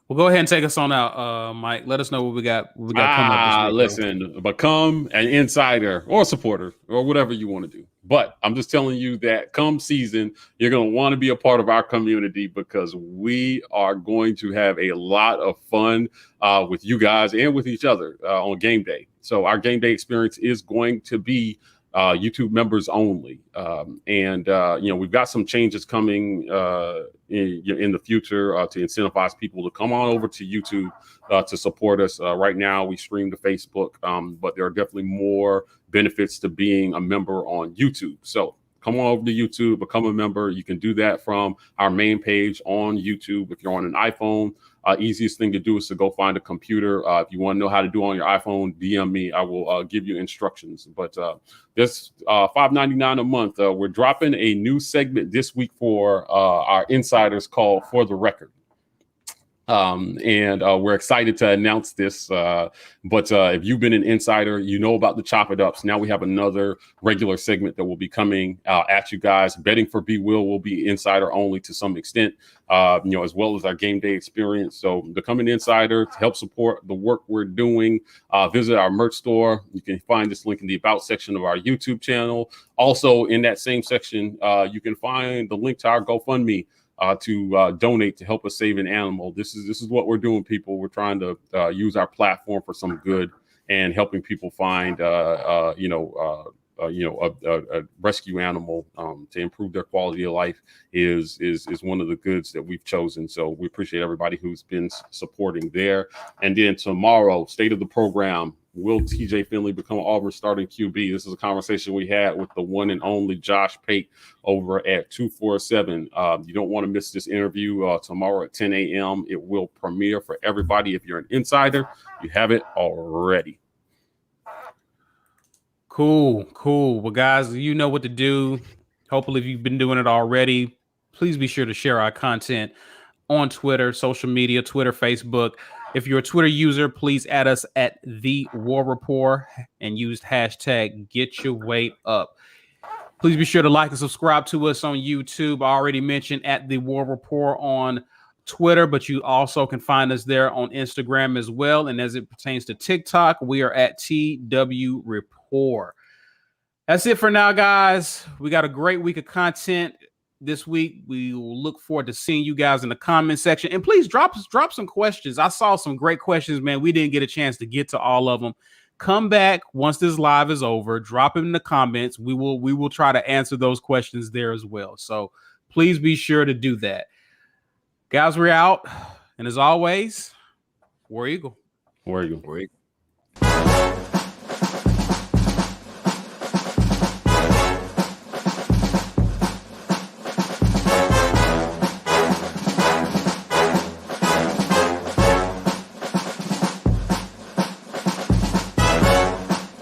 Well, go ahead and take us on out, Mike. Let us know what we got coming up this week. Listen, become an insider or a supporter or whatever you want to do. But I'm just telling you that come season, you're going to want to be a part of our community because we are going to have a lot of fun with you guys and with each other on game day. So our game day experience is going to be YouTube members only. We've got some changes coming in the future to incentivize people to come on over to YouTube to support us. Right now, we stream to Facebook, but there are definitely more benefits to being a member on YouTube. So come on over to YouTube, become a member. You can do that from our main page on YouTube. If you're on an iPhone, easiest thing to do is to go find a computer. If you want to know how to do it on your iPhone, DM me. I will give you instructions. But this $5.99 a month. We're dropping a new segment this week for our insiders called For the Record. And we're excited to announce this. But if you've been an insider, you know about the Chop It Ups. Now we have another regular segment that will be coming at you guys. Betting for B will be insider only to some extent, as well as our game day experience. So become an insider to help support the work we're doing. Visit our merch store. You can find this link in the About section of our YouTube channel. Also, in that same section, you can find the link to our GoFundMe. To donate to help us save an animal. This is what we're doing, people. We're trying to use our platform for some good and helping people find a rescue animal to improve their quality of life is one of the goods that we've chosen. So we appreciate everybody who's been supporting there. And then tomorrow, state of the program. Will TJ Finley become Auburn starting QB? This is a conversation we had with the one and only Josh Pate over at 247. You don't want to miss this interview tomorrow at 10 a.m. It will premiere for everybody. If you're an insider, you have it already. Cool. Well, guys, you know what to do. Hopefully, if you've been doing it already, please be sure to share our content on Twitter, social media, Twitter, Facebook. If you're a Twitter user, please add us at The War Report and use hashtag Get Your Weight Up. Please be sure to like and subscribe to us on YouTube. I already mentioned at The War Report on Twitter, but you also can find us there on Instagram as well. And as it pertains to TikTok, we are at TW Report. That's it for now, guys. We got a great week of content this week. We will look forward to seeing you guys in the comment section, and please drop some questions. I saw some great questions, man. We didn't get a chance to get to all of them. Come back once this live is over, drop them in the comments. We will try to answer those questions there as well. So please be sure to do that. Guys, we're out. And as always, War Eagle. War Eagle.